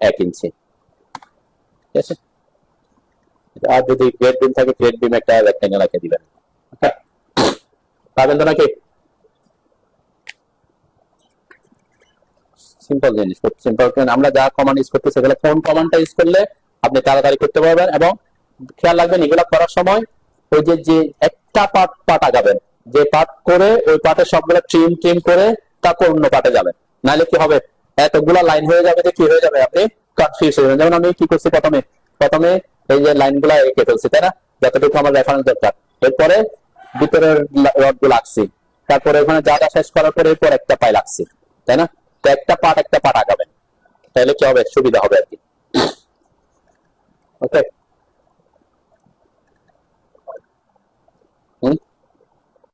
1 ইঞ্চি। ঠিক আছে, আর যদি গ্রেড বিম থাকে, গ্রেড বিম একটা রেক্টেঙ্গেল এঁকে দিবেন। ওকে, পাবেন তো নাকি? সিম্পল জিনিস, খুব সিম্পল। আমরা যা কমান্ড ইউজ করতেছি সেগুলো কোন কমান্ডটা ইউজ করলে আপনি তাড়াতাড়ি করতে পারবেন। এবং খেয়াল রাখবেন এগুলো করার সময় ওই যে একটা পার্ট আগাবেন, যে পার্ট করে ওই পার্টের সবগুলো ট্রিম করে তারপর অন্য পার্টে যাবেন, নাহলে কি হবে? এতগুলা লাইন হয়ে যাবে যে কি হয়ে যাবে, আপনি কনফিউজ হয়ে যাবেন। যেমন আমি কি করছি, প্রথমে এই যে লাইনগুলা এঁকে ফেলছি, তাই না? যতটুকু আমার রেফারেন্স দরকার। এরপরে ভিতরের রড গুলো আঁকছি, তারপরে ওখানে জায়গা শেষ করার পরে এরপর একটা পাই লাগছি, তাই না? তো একটা পার্ট আগাবেন, তাহলে কি হবে? সুবিধা হবে আর কি। ওকে।